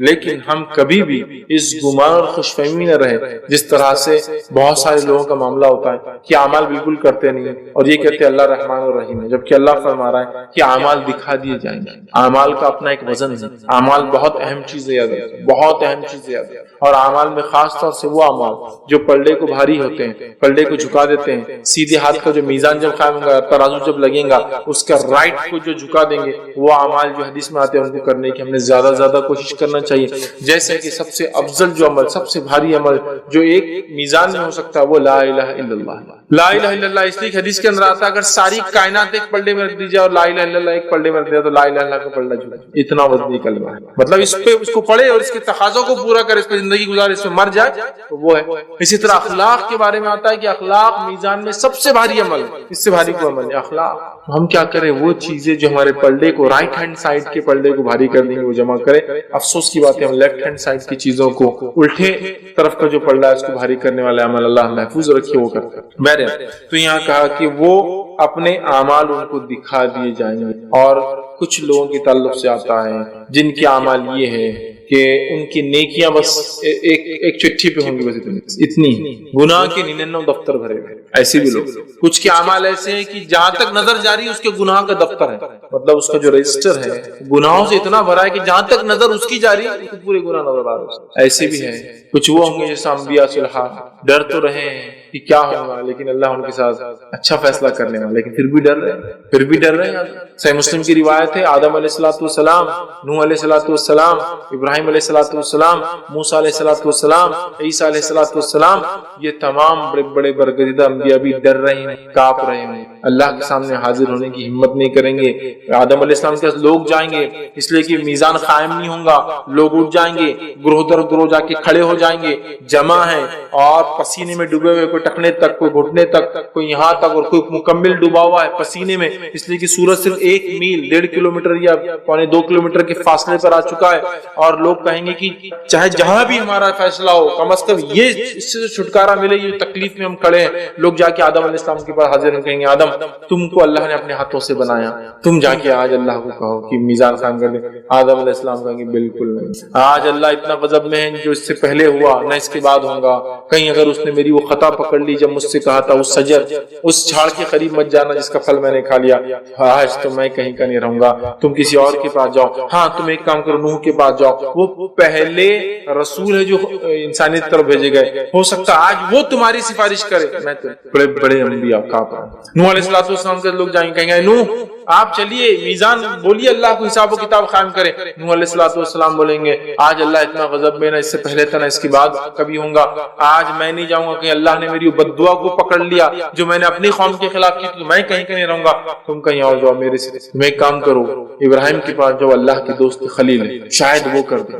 لیکن ہم کبھی بھی اس گمان اور خوش فہمی میں نہ رہے جس طرح سے بہت سارے لوگوں کا معاملہ ہوتا ہے کہ اعمال بالکل کرتے نہیں اور یہ کہتے ہیں اللہ رحمان الرحیم ہے، جبکہ اللہ فرما رہا ہے کہ اعمال دکھا دیے جائیں گے. اعمال کا اپنا ایک وزن ہے. اعمال بہت اہم چیز ہے، بہت اہم چیز ہے. اور اعمال میں خاص طور سے وہ اعمال جو پلڑے کو بھاری ہوتے ہیں، پلڑے کو جھکا دیتے ہیں. سیدھے ہاتھ کا جو میزان جب قائم ہوگا، ترازو جب لگے گا، اس کا رائٹ کو جو جھکا دیں گے، وہ اعمال جو حدیث میں آتے ہیں ان کو کرنے کی ہم نے زیادہ زیادہ کوشش کرنا چاہیے. جیسے کہ سب سے افضل جو عمل، سب سے بھاری عمل جو ایک میزان میں ہو سکتا ہے وہ لا الہ الا اللہ. لا الہ الا اللہ اس لیے حدیث کے اندر آتا ہے اگر ساری کائنات ایک پلڑے میں رکھ دی جائے اور لا الہ الا اللہ ایک پلڑے میں رکھ دیا تو لا الہ الا اللہ کا پلڑا جھکے. اتنا وزنی کلمہ ہے. مطلب اس پہ اس کو پڑھے اور اس کے تقاضوں کو پورا کرے، اس پہ زندگی گزارے، اس میں مر جائے تو وہ ہے. اسی طرح اخلاق کے بارے میں آتا ہے کہ اخلاق میزان میں سب سے بھاری عمل، اس سے بھاری کوئی عمل ہے اخلاق. ہم کیا کریں؟ وہ چیزیں جو ہمارے پلڑے کو، رائٹ ہینڈ سائڈ کے پلڑے کو بھاری کر دیں گے وہ جمع کرے. افسوس کی بات ہے ہم لیفٹ ہینڈ سائڈ کی چیزوں کو، الٹے طرف کا جو پلڑا ہے اس کو بھاری کرنے والے عمل اللہ محفوظ رکھے وہ کرتے ہیں. بہرحال تو یہاں کہا کہ وہ اپنے اعمال ان کو دکھا دیے جائیں گے. اور کچھ لوگوں کے تعلق سے آتا ہے جن کے اعمال یہ ہے کہ ان کی نیکیاں بس ایک چٹھی پہ ہوں گی، بس اتنی، گناہ کے 99 دفتر بھرے ہوئے. ایسے بھی لوگ، کچھ کے اعمال ایسے ہیں کہ جہاں تک نظر جاری اس کے گناہ کا دفتر ہے. مطلب اس کا جو رجسٹر ہے گناہوں سے اتنا بھرا ہے کہ جہاں تک نظر اس کی جاری ہے تو پورے گناہ نظر آ رہے ہیں. ایسے بھی ہیں. کچھ وہ ہوں گے جیسا انبیاء صالحین، ڈر تو رہے ہیں کہ کیا ہوگا، لیکن اللہ ان کے ساتھ اچھا فیصلہ کرنے والا، لیکن پھر بھی ڈر رہے ہیں. صحیح مسلم کی روایت ہے آدم علیہ السلام، نوح علیہ السلام، ابراہیم ابراہیم علیہ السلام، موسیٰ علیہ السلام، عیسیٰ علیہ السلام، یہ تمام بڑے بڑے برگزیدہ انبیاء بھی ڈر رہے ہیں، کانپ رہے ہیں، اللہ کے سامنے حاضر ہونے کی ہمت نہیں کریں گے۔ آدم علیہ السلام کے پاس لوگ جائیں گے، اس لیے کہ میزان قائم نہیں ہوگا، لوگ اٹھ جائیں گے، گروہ در گروہ جا کے کھڑے ہو جائیں گے، جمع ہیں اور پسینے میں ڈوبے ہوئے، کوئی ٹخنے تک، کوئی گھٹنے تک، کوئی یہاں تک، اور کوئی مکمل ڈوبا ہوا ہے پسینے میں، اس لیے کہ سورج صرف 1 میل 1.5 کلومیٹر یا 1.25 کلومیٹر کے فاصلے پر آ چکا ہے، اور لوگ کہیں گے کہ چاہے جہاں بھی ہمارا فیصلہ ہو، کم از کم یہ اس سے چھٹکارا ملے، یہ تکلیف میں ہم کھڑے ہیں۔ لوگ جا کے آدم علیہ السلام کے پاس حاضر ہیں، کہیں گے آدم تم کو اللہ نے اپنے ہاتھوں سے بنایا، تم جا کے آج اللہ کو کہو کہ میزان قائم کر دے۔ آدم علیہ السلام کہیں گے بالکل نہیں، آج اللہ اتنا غضب میں ہے جو اس سے پہلے ہوا نہ اس کے بعد ہوگا، کہیں اگر اس نے میری وہ خطا پکڑ لی جب مجھ سے کہا تھا اس شجر، اس جھاڑ کے قریب مت جانا جس کا پھل میں نے کھا لیا، آج تو میں کہیں کا نہیں رہوں گا، تم کسی اور کے پاس جاؤ۔ ہاں تم ایک کام کرو، نوح کے پاس جاؤ، وہ پہلے رسول ہے جو انسانیت کی طرف بھیجے گئے، ہو سکتا آج وہ تمہاری سفارش کرے۔ میں تو بڑے بڑے انبیاء کا نوح علیہ السلام کے لوگ جائیں گے، کہیں گے نوح آپ چلیے میزان بولیے اللہ کو حساب و کتاب قائم کرے۔ نوح علیہ السلام بولیں گے آج اللہ اتنا غضب میں، نہ اس سے پہلے تھا نہ اس کے بعد کبھی ہوں گا، آج میں نہیں جاؤں گا کہ اللہ نے میری بد دعا کو پکڑ لیا جو میں نے اپنی قوم کے خلاف کی، تو میں کہیں کا نہیں رہوں گا، تم کہیں اور جاؤ میرے سے۔ تم ایک کام کرو، ابراہیم کے پاس جو اللہ کے دوست خلیل ہے، شاید وہ کر دے۔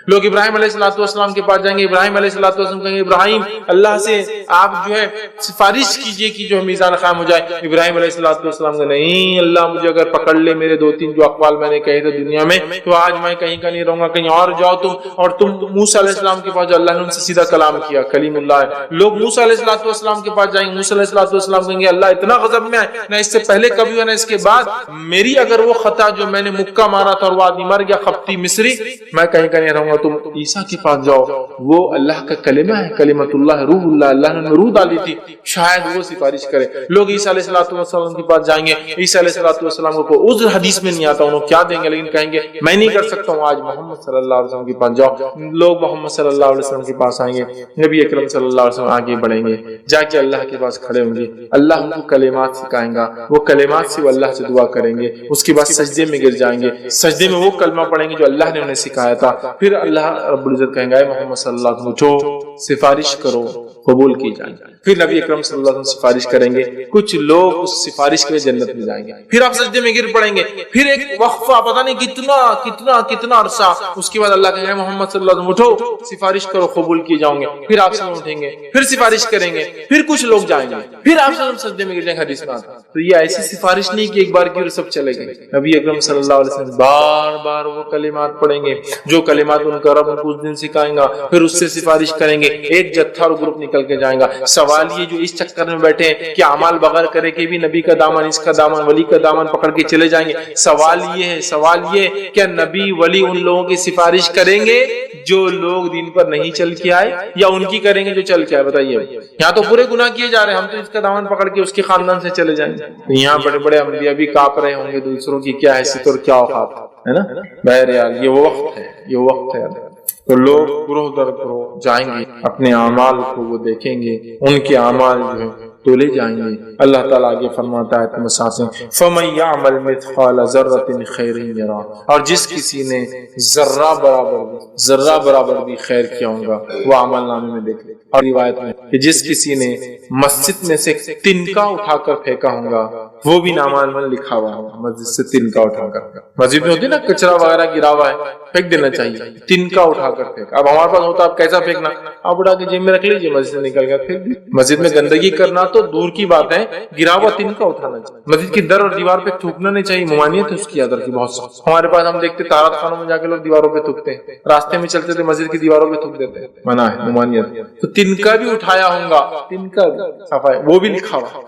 لوگ ابراہیم علیہ السلام کے پاس جائیں گے، ابراہیم علیہ السلام کہیں گے ابراہیم اللہ سے آپ جو ہے سفارش کیجئے کہ جو میزان قائم ہو جائے۔ ابراہیم علیہ السلام کہ نہیں، اللہ مجھے اگر پکڑ لے میرے 2-3 جو اقوال میں نے کہے تھے دنیا میں، تو آج میں کہیں کا نہیں رہوں گا، کہیں اور جاؤ تم۔ اور تم موسیٰ علیہ السلام کے پاس جو اللہ نے ان سے سیدھا کلام کیا، کلیم اللہ ہے، لوگ موسیٰ علیہ السلام کے پاس جائیں گے، موسیٰ علیہ السلام کہیں گے اللہ اتنا غضب میں ہے، نہ اس سے پہلے کبھی ہوا نہ اس کے بعد، میری اگر وہ خطا جو میں نے مکہ مارا تھا اور وہ آدمی مر گیا خپتی مصری، میں کہیں کا نہیں رہوں گا۔ تم عیسیٰ کے پاس جاؤ، وہ اللہ کا کلمہ ہے، کلمۃ اللہ، روح اللہ، اللہ نے روح ڈالی تھی، شاید وہ سفارش کرے۔ لوگ عیسیٰ علیہ السلام کے پاس جائیں گے، عیسیٰ علیہ السلام کو عذر حدیث میں نہیں آتا، انہوں کیا دیں گے، لیکن کہیں گے میں نہیں کر سکتا ہوں، آج محمد صلی اللہ علیہ وسلم کے پاس جاؤ۔ لوگ محمد صلی اللہ علیہ وسلم کے پاس آئیں گے، نبی اکرم صلی اللہ علیہ وسلم آگے بڑھیں گے، جا کے اللہ کے پاس کھڑے ہوں گے، اللہ ان کو کلمات سکھائیں گا، وہ کلمات سے وہ اللہ سے دعا کریں گے، اس کے بعد سجدے میں گر جائیں گے، سجدے میں وہ کلمہ پڑھیں گے جو اللہ نے انہیں سکھایا تھا، پھر اللہ رب العزت کہیں گے محمد صلی اللہ علیہ وسلم اٹھو، سفارش کرو، قبول کی جائیں گے۔ پھر نبی اکرم صلی اللہ علیہ وسلم سفارش کریں گے، کچھ لوگ اس سفارش کے جنت میں جائیں گے، پھر آپ سجدے میں گر پڑیں گے، پھر ایک وقفہ پتہ نہیں کتنا عرصہ، اس کے بعد اللہ کہیں گے محمد صلی اللہ علیہ وسلم اٹھو، سفارش کرو، قبول کی جاؤں گے، پھر آپ سب اٹھیں گے، پھر سفارش کریں گے، پھر کچھ لوگ جائیں گے، پھر آپ سب سجدے میں گر جائیں گے، حدیث میں آتا ہے۔ تو یہ ایسی سفارش نہیں کہ ایک بار کی اور سب چلے گئے، نبی اکرم صلی اللہ علیہ وسلم بار بار وہ کلمات پڑھیں گے جو کلمات ان کا رب ان کو اس دن سکھائیں گا، پھر اس سے سفارش کریں گے، ایک جتھا اور گروپ نکل کے جائیں گا۔ سوال یہ جو اس چکر میں بیٹھے ہیں کہ اعمال بغیر کرے کہ بھی نبی کا دامن، اس کا دامن، ولی کا دامن پکڑ کے چلے جائیں گے، سوال یہ کیا نبی ولی ان لوگوں کی سفارش کریں گے جو لوگ دین پر نہیں چل کے آئے، یا ان کی کریں گے جو چل کے آئے؟ بتائیے، یہاں تو پورے گناہ کیے جا رہے ہیں، ہم تو اس کا دامن پکڑ کے اس کے خاندان سے چلے جائیں گے، یہاں بڑے بڑے انبیاء بھی کانپ رہے ہوں گے دوسروں کی کیا حیثیت اور کیا اوقات ہے نا۔ بہرحال یہ وہ وقت ہے، تو لوگ گروہ در گروہ جائیں گے، اپنے اعمال کو وہ دیکھیں گے، ان کے اعمال جو ہیں تولے جائیں گے۔ اللہ تعالیٰ آگے فرماتا ہے تم ساتھ فَمَن يَعْمَلْ مِثْقَالَ ذَرَّةٍ خَيْرٍ يَرَهُ، اور جس کسی نے ذرہ برابر بھی خیر کیا ہوگا وہ عمل نامے میں دیکھ لے۔ اور روایت میں کہ جس کسی نے مسجد میں سے تنکا اٹھا کر پھینکا ہوگا وہ بھی نامہ میں لکھا ہوا ہوگا، مسجد سے تنکا اٹھا کر، مسجد میں ہوتی نا کچرا وغیرہ گرا ہوا ہے، پھینک دینا چاہیے، تنکا اٹھا کر پھینک۔ اب ہمارے پاس ہوتا ہے کیسا پھینکنا، آپ اٹھا کے جیب میں رکھ لیجیے، مسجد سے نکل کر پھینک دیجیے۔ مسجد میں گندگی کرنا تو دور کی بات ہے، گرا ہوا تنکا اٹھانا چاہیے، مسجد کی در اور دیوار پہ تھوکنا نہیں چاہیے، ممانعت ہے اس کی ادر کی بہت سخت۔ ہمارے پاس ہم دیکھتے طہارت خانوں میں جا کے لوگ دیواروں پہ تھوکتے ہیں، راستے میں چلتے تھے مسجد کی دیواروں پہ تھوک دیتے ہیں، منع ہے، ممانعت۔ تو تنکا بھی اٹھایا ہوگا، تنکا صفائی وہ بھی لکھا ہوا،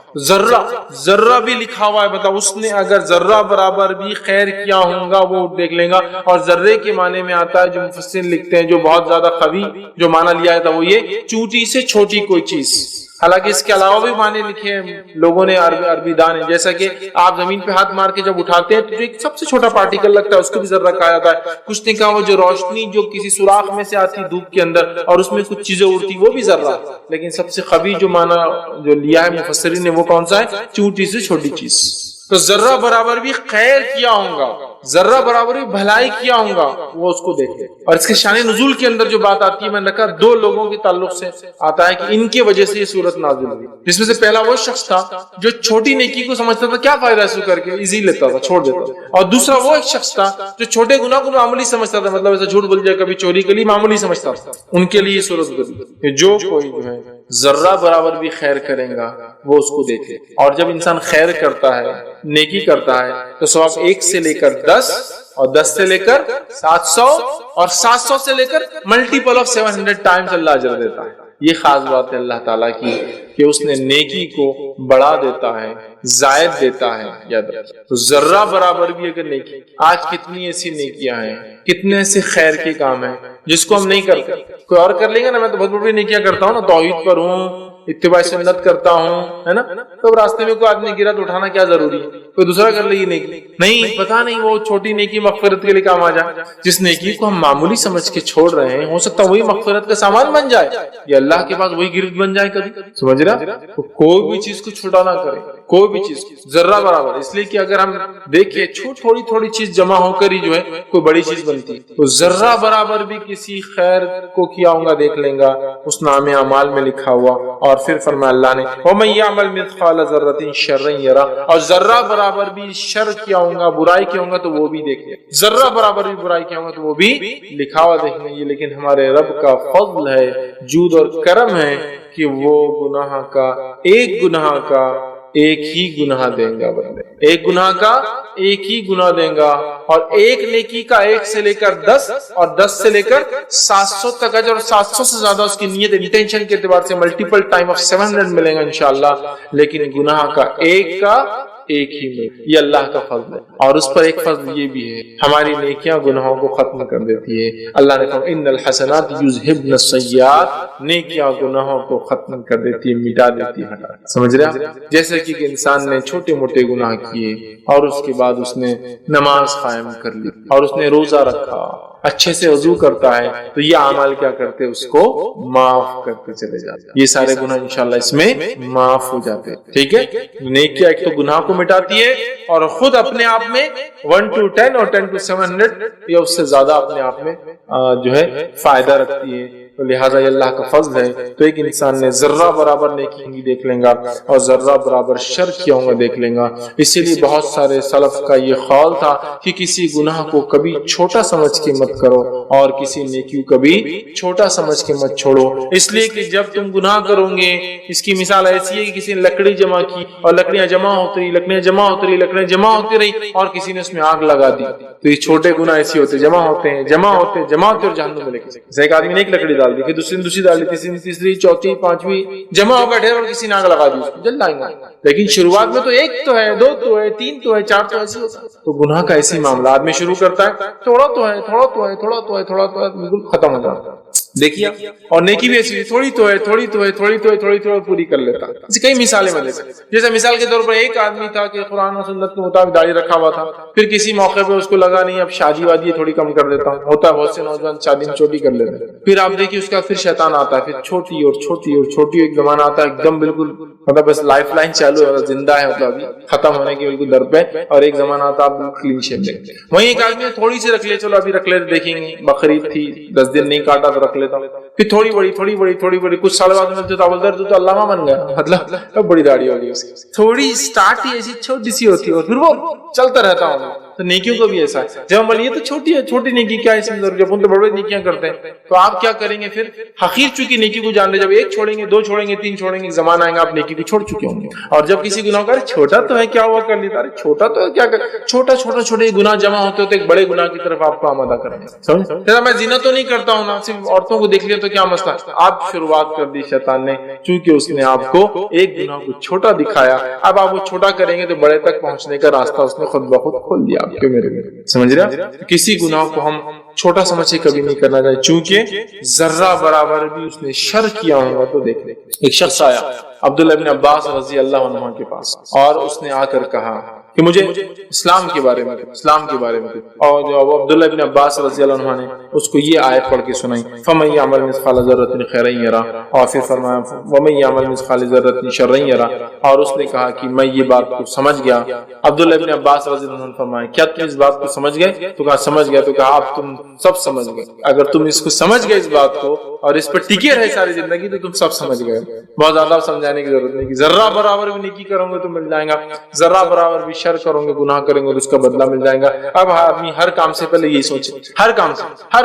ذرہ بھی لکھا ہوا ہے، مطلب اس نے اگر ذرہ برابر بھی خیر کیا ہوگا وہ دیکھ لیں گا۔ اور ذرے کے معنی میں آتا ہے جو مفسر لکھتے ہیں، جو بہت زیادہ قوی جو معنی لیا تھا وہ یہ چوٹی سے چھوٹی کوئی چیز، حالانکہ اس کے علاوہ بھی معنی لکھے ہیں لوگوں نے، عربی دان ہیں، جیسا کہ آپ زمین پہ ہاتھ مار کے جب اٹھاتے ہیں تو ایک سب سے چھوٹا پارٹیکل لگتا ہے، اس کو بھی ذرہ کہا جاتا ہے۔ کچھ نے کہا وہ جو روشنی جو کسی سوراخ میں سے آتی دھوپ کے اندر اور اس میں کچھ چیزیں اڑتی وہ بھی ذرہ، لیکن سب سے قوی جو معنی جو لیا ہے مفسرین نے وہ کون سا ہے؟ چوٹی سے چھوٹی چیز۔ تو ذرہ برابر بھی خیر کیا ہوگا ذرہ برابر بھی بھلائی کیا ہوں گا وہ اس کو دیکھے. اور اس کے شان نزول کے اندر جو بات آتی ہے میں نے کہا 2 لوگوں کے تعلق سے آتا ہے کہ ان کی وجہ سے یہ صورت نازل ہوئی. جس میں سے پہلا وہ شخص تھا جو چھوٹی نیکی کو سمجھتا تھا کیا فائدہ اس کو کر کے ایزی لیتا تھا چھوڑ دیتا تھا, اور دوسرا وہ ایک شخص تھا جو چھوٹے گناہ کو معمولی سمجھتا تھا, مطلب ایسا جھوٹ بول جائے کبھی چوری کے لیے معمولی سمجھتا تھا. ان کے لیے صورت گزری جو کوئی جو ہے ذرہ برابر بھی خیر کرے گا وہ اس کو دیکھے. اور جب انسان خیر کرتا ہے نیکی کرتا ہے تو ثواب 1 سے لے کر 10 اور 10 سے لے کر 700 اور 700 سے لے کر ملٹیپل آف 700 ٹائمز اللہ اجر دیتا ہے. یہ خاص بات ہے اللہ تعالیٰ کی کہ اس نے نیکی کو بڑھا دیتا ہے, زائد دیتا ہے. یاد رکھیں تو ذرہ برابر بھی اگر نیکی, آج کتنی ایسی نیکیاں ہیں, کتنے ایسے خیر کے کام ہیں جس کو ہم نہیں کرتے. کوئی اور کر لے گا نا, میں تو بہت بڑی نیکیاں کرتا ہوں نا, توحید پر ہوں, اتباع سنت کرتا ہوں, ہے نا, تو راستے میں کوئی آدمی گرا تو اٹھانا کیا ضروری ہے, کوئی دوسرا کر لے. یہ نیکی نہیں, پتا نہیں وہ چھوٹی نیکی مغفرت کے لیے کام آ جائے. جس نیکی کو ہم معمولی سمجھ کے چھوڑ رہے ہیں ہو سکتا ہے وہی مغفرت کا سامان بن جائے, یا اللہ کے پاس وہی گرفت بن جائے کبھی. سمجھ رہا, تو کوئی بھی چیز کو چھوٹا نہ کرے, کوئی بھی چیز ذرہ برابر. اس لیے کہ اگر ہم دیکھیں تھوڑی تھوڑی چیز جمع ہو کر ہی جو ہے کوئی بڑی چیز بنتی, تو ذرہ برابر بھی کسی خیر کو کیا ہوں گا دیکھ لیں گا اس نام اعمال میں لکھا ہوا. اور پھر فرمایا اللہ نے وَمَن يَعْمَلْ مِثْقَالَ ذَرَّةٍ شَرًّا يَرَهُ, اور ذرہ برابر بھی شر کیا ہوں گا, برائی کیا ہوں گا تو وہ بھی دیکھیں. ذرہ برابر بھی برائی کیا ہوں گا تو وہ بھی لکھا ہوا دیکھیں گے. لیکن ہمارے رب کا فضل ہے, جود اور کرم ہے کہ وہ گناہ کا ایک ہی گناہ دیں گا بدلے, ایک گناہ کا ایک ہی گناہ دیں گا, اور ایک نیکی کا 1 سے لے کر 10 اور 10 سے لے کر 700 تک اجر, اور 700 سے زیادہ اس کی نیت انٹینشن کے اعتبار سے ملٹیپل ٹائم آف 700 ملیں گا انشاءاللہ. لیکن گناہ کا ایک ہی میں, یہ اللہ کا فضل ہے. اور اس پر ایک فضل یہ بھی ہے, ہماری نیکیاں گناہوں کو ختم کر دیتی ہے. اللہ نے کہا ان الحسنات یذہبن السیئات, نیکیاں گناہوں کو ختم کر دیتی ہے, مٹا دیتی ہے. سمجھ رہے ہیں, جیسے کہ انسان نے چھوٹے موٹے گناہ کیے اور اس کے بعد اس نے نماز قائم کر لی اور اس نے روزہ رکھا, اچھے سے وضو کرتا ہے, تو یہ اعمال کیا کرتے اس کو معاف کرتے چلے جاتے. یہ سارے گناہ انشاءاللہ اس میں معاف ہو جاتے. ٹھیک ہے, نیکیاں ایک تو گناہ کو مٹاتی ہے اور خود اپنے آپ میں 1 to 10 اور 10 to 700 یا اس سے زیادہ اپنے آپ میں جو ہے فائدہ رکھتی ہے. تو لہٰذا یہ اللہ کا فضل ہے. تو ایک انسان نے ذرہ برابر نیکی دیکھ لیں گا اور ذرہ برابر شر کیا ہوں گا دیکھ لیں گا. اسی لیے بہت سارے سلف کا یہ قول تھا کہ کسی گناہ کو کبھی چھوٹا سمجھ کے مت کرو اور کسی نیکی کو کبھی چھوٹا سمجھ کے مت چھوڑو. اس لیے کہ جب تم گناہ کرو گے, اس کی مثال ایسی ہے کہ کسی نے لکڑی جمع کی اور لکڑیاں جمع ہوتی رہی اور کسی نے اس میں آگ لگا دی. تو یہ چھوٹے گناہ ایسے ہوتے جمع ہوتے اور جہنم میں لے کے. ایک آدمی نے ایک لکڑی ڈال دی, پھر دوسری ڈال دی, تیسری چوتھی پانچویں جمع ہو گئے اور کسی نے آگ لگا دی, جل جائیں گے. لیکن شروعات میں تو 1 تو ہے, 2 تو ہے, 3 تو ہے, 4 تو ایسے ہوتا ہے. تو گناہ کا ایسی معاملہ آدمی شروع کرتا ہے, تھوڑا تو ہے بالکل ختم ہو جاتا ہے. دیکھیے, اور نیکی بھی ایسی تھوڑی تو ہے پوری کر لیتا. اس کئی مثالیں میں لے سکتے. جیسے مثال کے طور پر ایک آدمی تھا کہ قرآن و سنت کے مطابق داڑھی رکھا ہوا تھا, پھر کسی موقع پہ اس کو لگا نہیں اب شادی وادی تھوڑی کم کر دیتا ہوں. ہوتا ہے بہت سے نوجوان شادی میں چھوٹی کر لیتے ہیں. پھر آپ دیکھیے اس کا پھر شیطان آتا ہے, پھر چھوٹی ایک زمانہ آتا ہے ایک دم بالکل مطلب بس لائف لائن چالو ہے, زندہ ہے, مطلب ابھی ختم ہونے کی بالکل در پہ. اور ایک زمانہ آتا ہے آپ کلین شیپ دیکھتے ہیں. وہیں ایک آدمی تھوڑی سی رکھ لے, چلو ابھی رکھ لے دیکھیں گے, بقرعید تھی 10 دن نہیں کاٹا تو رکھ لیتا ہوں. پھر تھوڑی بڑی کچھ سال بعد میں تو علامہ بن گیا, مطلب بڑی داڑھی ہوگی اس کی. تھوڑی اسٹارٹ ہی ایسی چھوٹی سی ہوتی ہے اور پھر وہ چلتا رہتا ہوں. تو نیکیوں کو بھی ایسا ہے, جب ہم بولیے تو چھوٹی نیکی کیا اس میں ضرور, جب ہم تو بڑی نیکیاں کرتے ہیں تو آپ کیا کریں گے پھر حقیر چونکہ نیکی کو جان لے, جب 1 چھوڑیں گے 2 چھوڑیں گے 3 چھوڑیں گے, زمانہ آئے گا آپ نیکی کو چھوڑ چکے ہوں گے. اور جب کسی گناہ کا چھوٹا تو ہے کیا ہوا کر لیتا, ارے چھوٹا تو ہے کیا کر, چھوٹے گناہ جمع ہوتے ہوتے ایک بڑے گناہ کی طرف آپ کو آمادہ کریں گے. سمجھ, میں زنا تو نہیں کرتا ہوں نا, صرف عورتوں کو دیکھ لیا تو کیا مسئلہ. آپ شروعات کر دی شیطان نے, چونکہ اس نے آپ کو ایک گناہ کو چھوٹا دکھایا, اب آپ وہ چھوٹا کریں گے تو بڑے تک پہنچنے کا راستہ اس نے خود بخود کھول دیا آپ کے میرے. سمجھ رہے, کسی گناہ کو ہم چھوٹا سمجھ کے کبھی نہیں کرنا چاہیے, چونکہ ذرہ برابر بھی اس نے شر کیا ہوگا تو دیکھ لیں. ایک شخص آیا عبداللہ بن عباس رضی اللہ عنہ کے پاس, اور اس نے آ کر کہا کہ مجھے اسلام کے بارے میں اور جو عبداللہ بن عباس رضی اللہ عنہ نے اس کو یہ آیت پڑھ کے سنائی فَمَن يَعْمَلْ مِثْقَالَ ذَرَّةٍ خَيْرًا يَرَهُ، اور پھر فرمایا وَمَن يَعْمَلْ مِثْقَالَ ذَرَّةٍ شَرًّا يَرَهُ، اور اس نے کہا کہ میں یہ بات کو سمجھ گیا۔ عبداللہ بن عباس رضی اللہ عنہ نے فرمایا کیا تم اس بات کو سمجھ گئے؟ تو کہا سمجھ گیا۔ تو کہا اب تم سب سمجھ گئے، اگر تم اس کو سمجھ گئے اس بات کو اور اس پر ٹکے رہے ساری زندگی تو تم سب سمجھ گئے۔ بہت زیادہ سمجھانے کی ضرورت نہیں کہ ذرہ برابر بھی نیکی کرو گے تو مل جائے گا، ذرہ برابر بھی شر کرو گے گناہ کریں گے تو اس کا بدلہ مل جائے گا۔ اب آدمی ہر کام سے پہلے یہی سوچے، ہر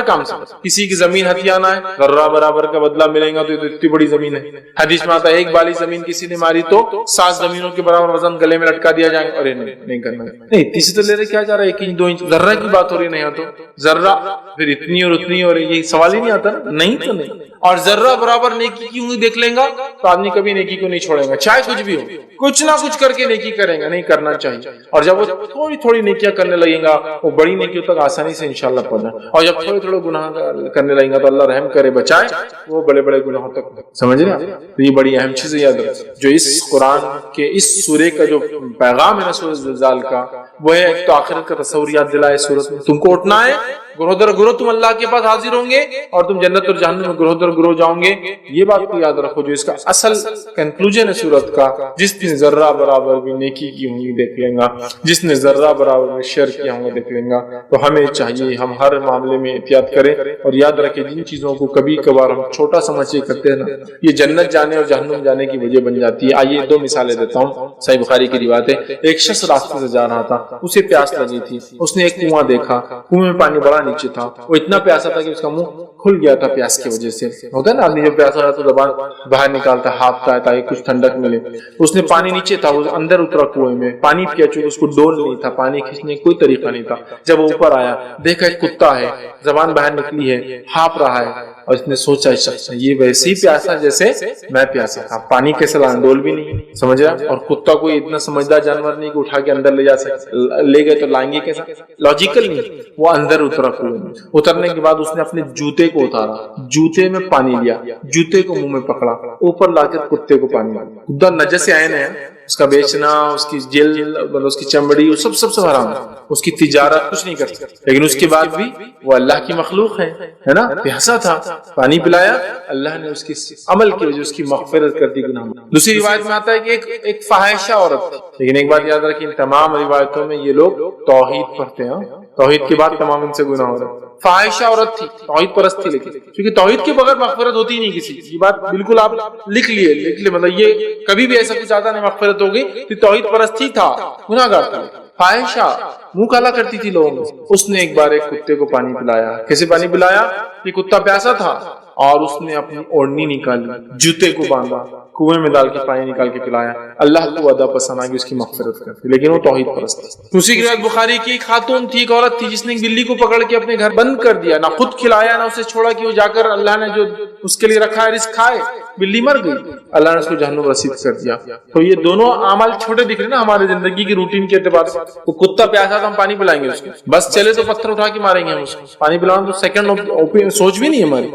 کام سے کسی کی زمین ہتھیانا ہے ذرہ برابر کا بدلہ ملے گا تو یہ تو اتنی بڑی زمین ہے۔ حدیث میں آتا ہے ایک بالی زمین کسی نے ماری تو 7 زمینوں کے برابر وزن گلے میں لٹکا دیا جائے گا۔ ارے نہیں کرنا نہیں، اتنی سے تو لے رہے کیا جا رہا ہے 1 انچ 2 انچ، ذرہ کی بات ہو رہی نہیں تو ذرہ پھر اتنی اور اتنی اور یہ سوال ہی نہیں آتا نا، نہیں تو نہیں۔ اور ذرہ برابر نیکی کی ہوں دیکھ لیں گا تو آدمی کبھی نیکی کو نہیں چھوڑے گا، چاہے کچھ بھی ہو، کچھ نہ کچھ کر کے نیکی کریں گا، نہیں کرنا چاہیے۔ اور جب وہ تھوڑی تھوڑی نیکیاں کرنے لگے گا وہ بڑی نیکیوں تک آسانی سے انشاءاللہ پہنچ جائے، اور جب تھوڑے تھوڑے گناہ کرنے لگے گا تو اللہ رحم کرے بچائے وہ بڑے بڑے گناہوں تک، سمجھ رہے ہیں؟ تو یہ بڑی اہم چیز یاد رکھیں جو اس قرآن کے اس سورے کا جو پیغام ہے سورۃ الزلزال کا، وہ ہے ایک تو آخرت کا تصور یاد دلائے سورت میں، تم کو اٹھنا ہے، گروہ در گروہ تم اللہ کے پاس حاضر ہوں گے اور تم جنت اور جہنم میں گروہ در گروہ جاؤں گے۔ یہ بات کو یاد رکھو جو اس کا اصل کنکلوژن ہے سورت کا، جس نے ذرہ برابر بھی نیکی کی ہوں گی دیکھ لیں گا، جس نے ذرہ برابر میں شر کیا ہوں گا دیکھ لیں گا۔ تو ہمیں چاہیے ہم ہر معاملے میں احتیاط کریں اور یاد رکھیں جن چیزوں کو کبھی کبھار ہم چھوٹا سمجھ کے کرتے ہیں نا، یہ جنت جانے اور جہنم جانے کی وجہ بن جاتی ہے۔ آئیے 2 مثالیں دیتا ہوں، صحیح بخاری کی روایت ہے، ایک شخص راستے سے جا رہا تھا، اسے پیاس لگی تھی، اس نے ایک کنواں دیکھا، کنویں میں پانی بڑا نیچے تھا، وہ اتنا پیاسا تھا کہ اس کا منہ کھل گیا تھا پیاس کی وجہ سے۔ ہوتا ہے نا آدمی جب پیاسا ہے تو زبان باہر نکالتا ہے، ہانپتا ہے تاکہ کچھ ٹھنڈک ملے۔ اس نے پانی نیچے تھا، وہ اندر اترا کنویں میں، پانی پیا چونکہ اس کو ڈول نہیں تھا، پانی کھینچنے کا کوئی طریقہ نہیں تھا۔ جب وہ اوپر آیا دیکھا ایک کتا ہے، زبان باہر نکلی ہے، ہانپ رہا ہے، اور اس نے سوچا یہ ویسے ہی پیاسا جیسے میں پیاسا تھا، پانی کیسے لانا، ڈول بھی نہیں، سمجھ رہا؟ اور کتا کوئی اتنا سمجھدار جانور نہیں کہ اٹھا کے اندر لے جا سکتے، لے گئے تو لائیں گے کیسا، لاجیکل نہیں۔ وہ اندر اترا کنویں میں، اترنے کے بعد اس نے اپنے جوتے کو اتارا، جوتے میں پانی لیا، جوتے کو منہ میں پکڑا، اوپر لا کر کتے کو پانی لیا۔ کتا نجس عین ہے، اس کا بیچنا، اس کی جلد، مطلب اس کی چمڑی، سب حرام ہے، اس کی تجارت کچھ نہیں کر سکتے، لیکن اس کے بعد بھی وہ اللہ کی مخلوق ہے نا، پیاسا تھا، پانی پلایا، اللہ نے اس کی عمل کی وجہ اس کی مغفرت کر دی گناہ۔ دوسری روایت میں آتا ہے کہ ایک فاحشہ عورت تھی، لیکن ایک بات یاد رکھیں تمام روایتوں میں یہ لوگ توحید پڑھتے ہیں، توحید کے بعد تمام ان سے گناہ ہو رہے ہیں۔ فاحشہ عورت تھی، توحید پرست تھی، لیکن کیونکہ توحید کے بغیر مغفرت ہوتی نہیں کسی، یہ بات بالکل آپ لکھ لیے، مطلب یہ کبھی بھی ایسا کچھ آتا نہیں مغفرت ہوگی، تو توحید پرست ہی تھا، گناہگار تھا۔ فاحشہ منہ کالا کرتی تھی لوگوں میں، اس نے ایک بار ایک کتے کو پانی پلایا۔ کیسے پانی پلایا؟ یہ کتا پیاسا تھا اور اس نے اپنی اوڑھنی نکالی، جوتے کو باندھا، کنویں میں ڈال کے پانی نکال کے پلایا۔ اللہ کو ادا پسند آگی اس کی مغفرت کرتی، لیکن وہ توحید پرست تھی۔ دوسری روایت بخاری کی، ایک خاتون تھی، ایک عورت تھی جس نے ایک بلی کو پکڑ کے اپنے گھر بند کر دیا، نہ خود کھلایا نہ اسے چھوڑا کہ وہ جا کر اللہ نے جو اس کے لیے رکھا ہے رزق کھائے، بلی مر گئی، اللہ نے اس کو جہنم رسید کر دیا۔ تو یہ دونوں اعمال چھوٹے دکھ رہے نا ہمارے زندگی کی روٹین کے اعتبار سے، وہ کتا پیاسا تھا ہم پانی پلائیں گے اس کو، بس چلے تو پتھر اٹھا کے ماریں گے ہم اس کو، پانی پلانا تو سیکنڈ سوچ بھی نہیں ہماری۔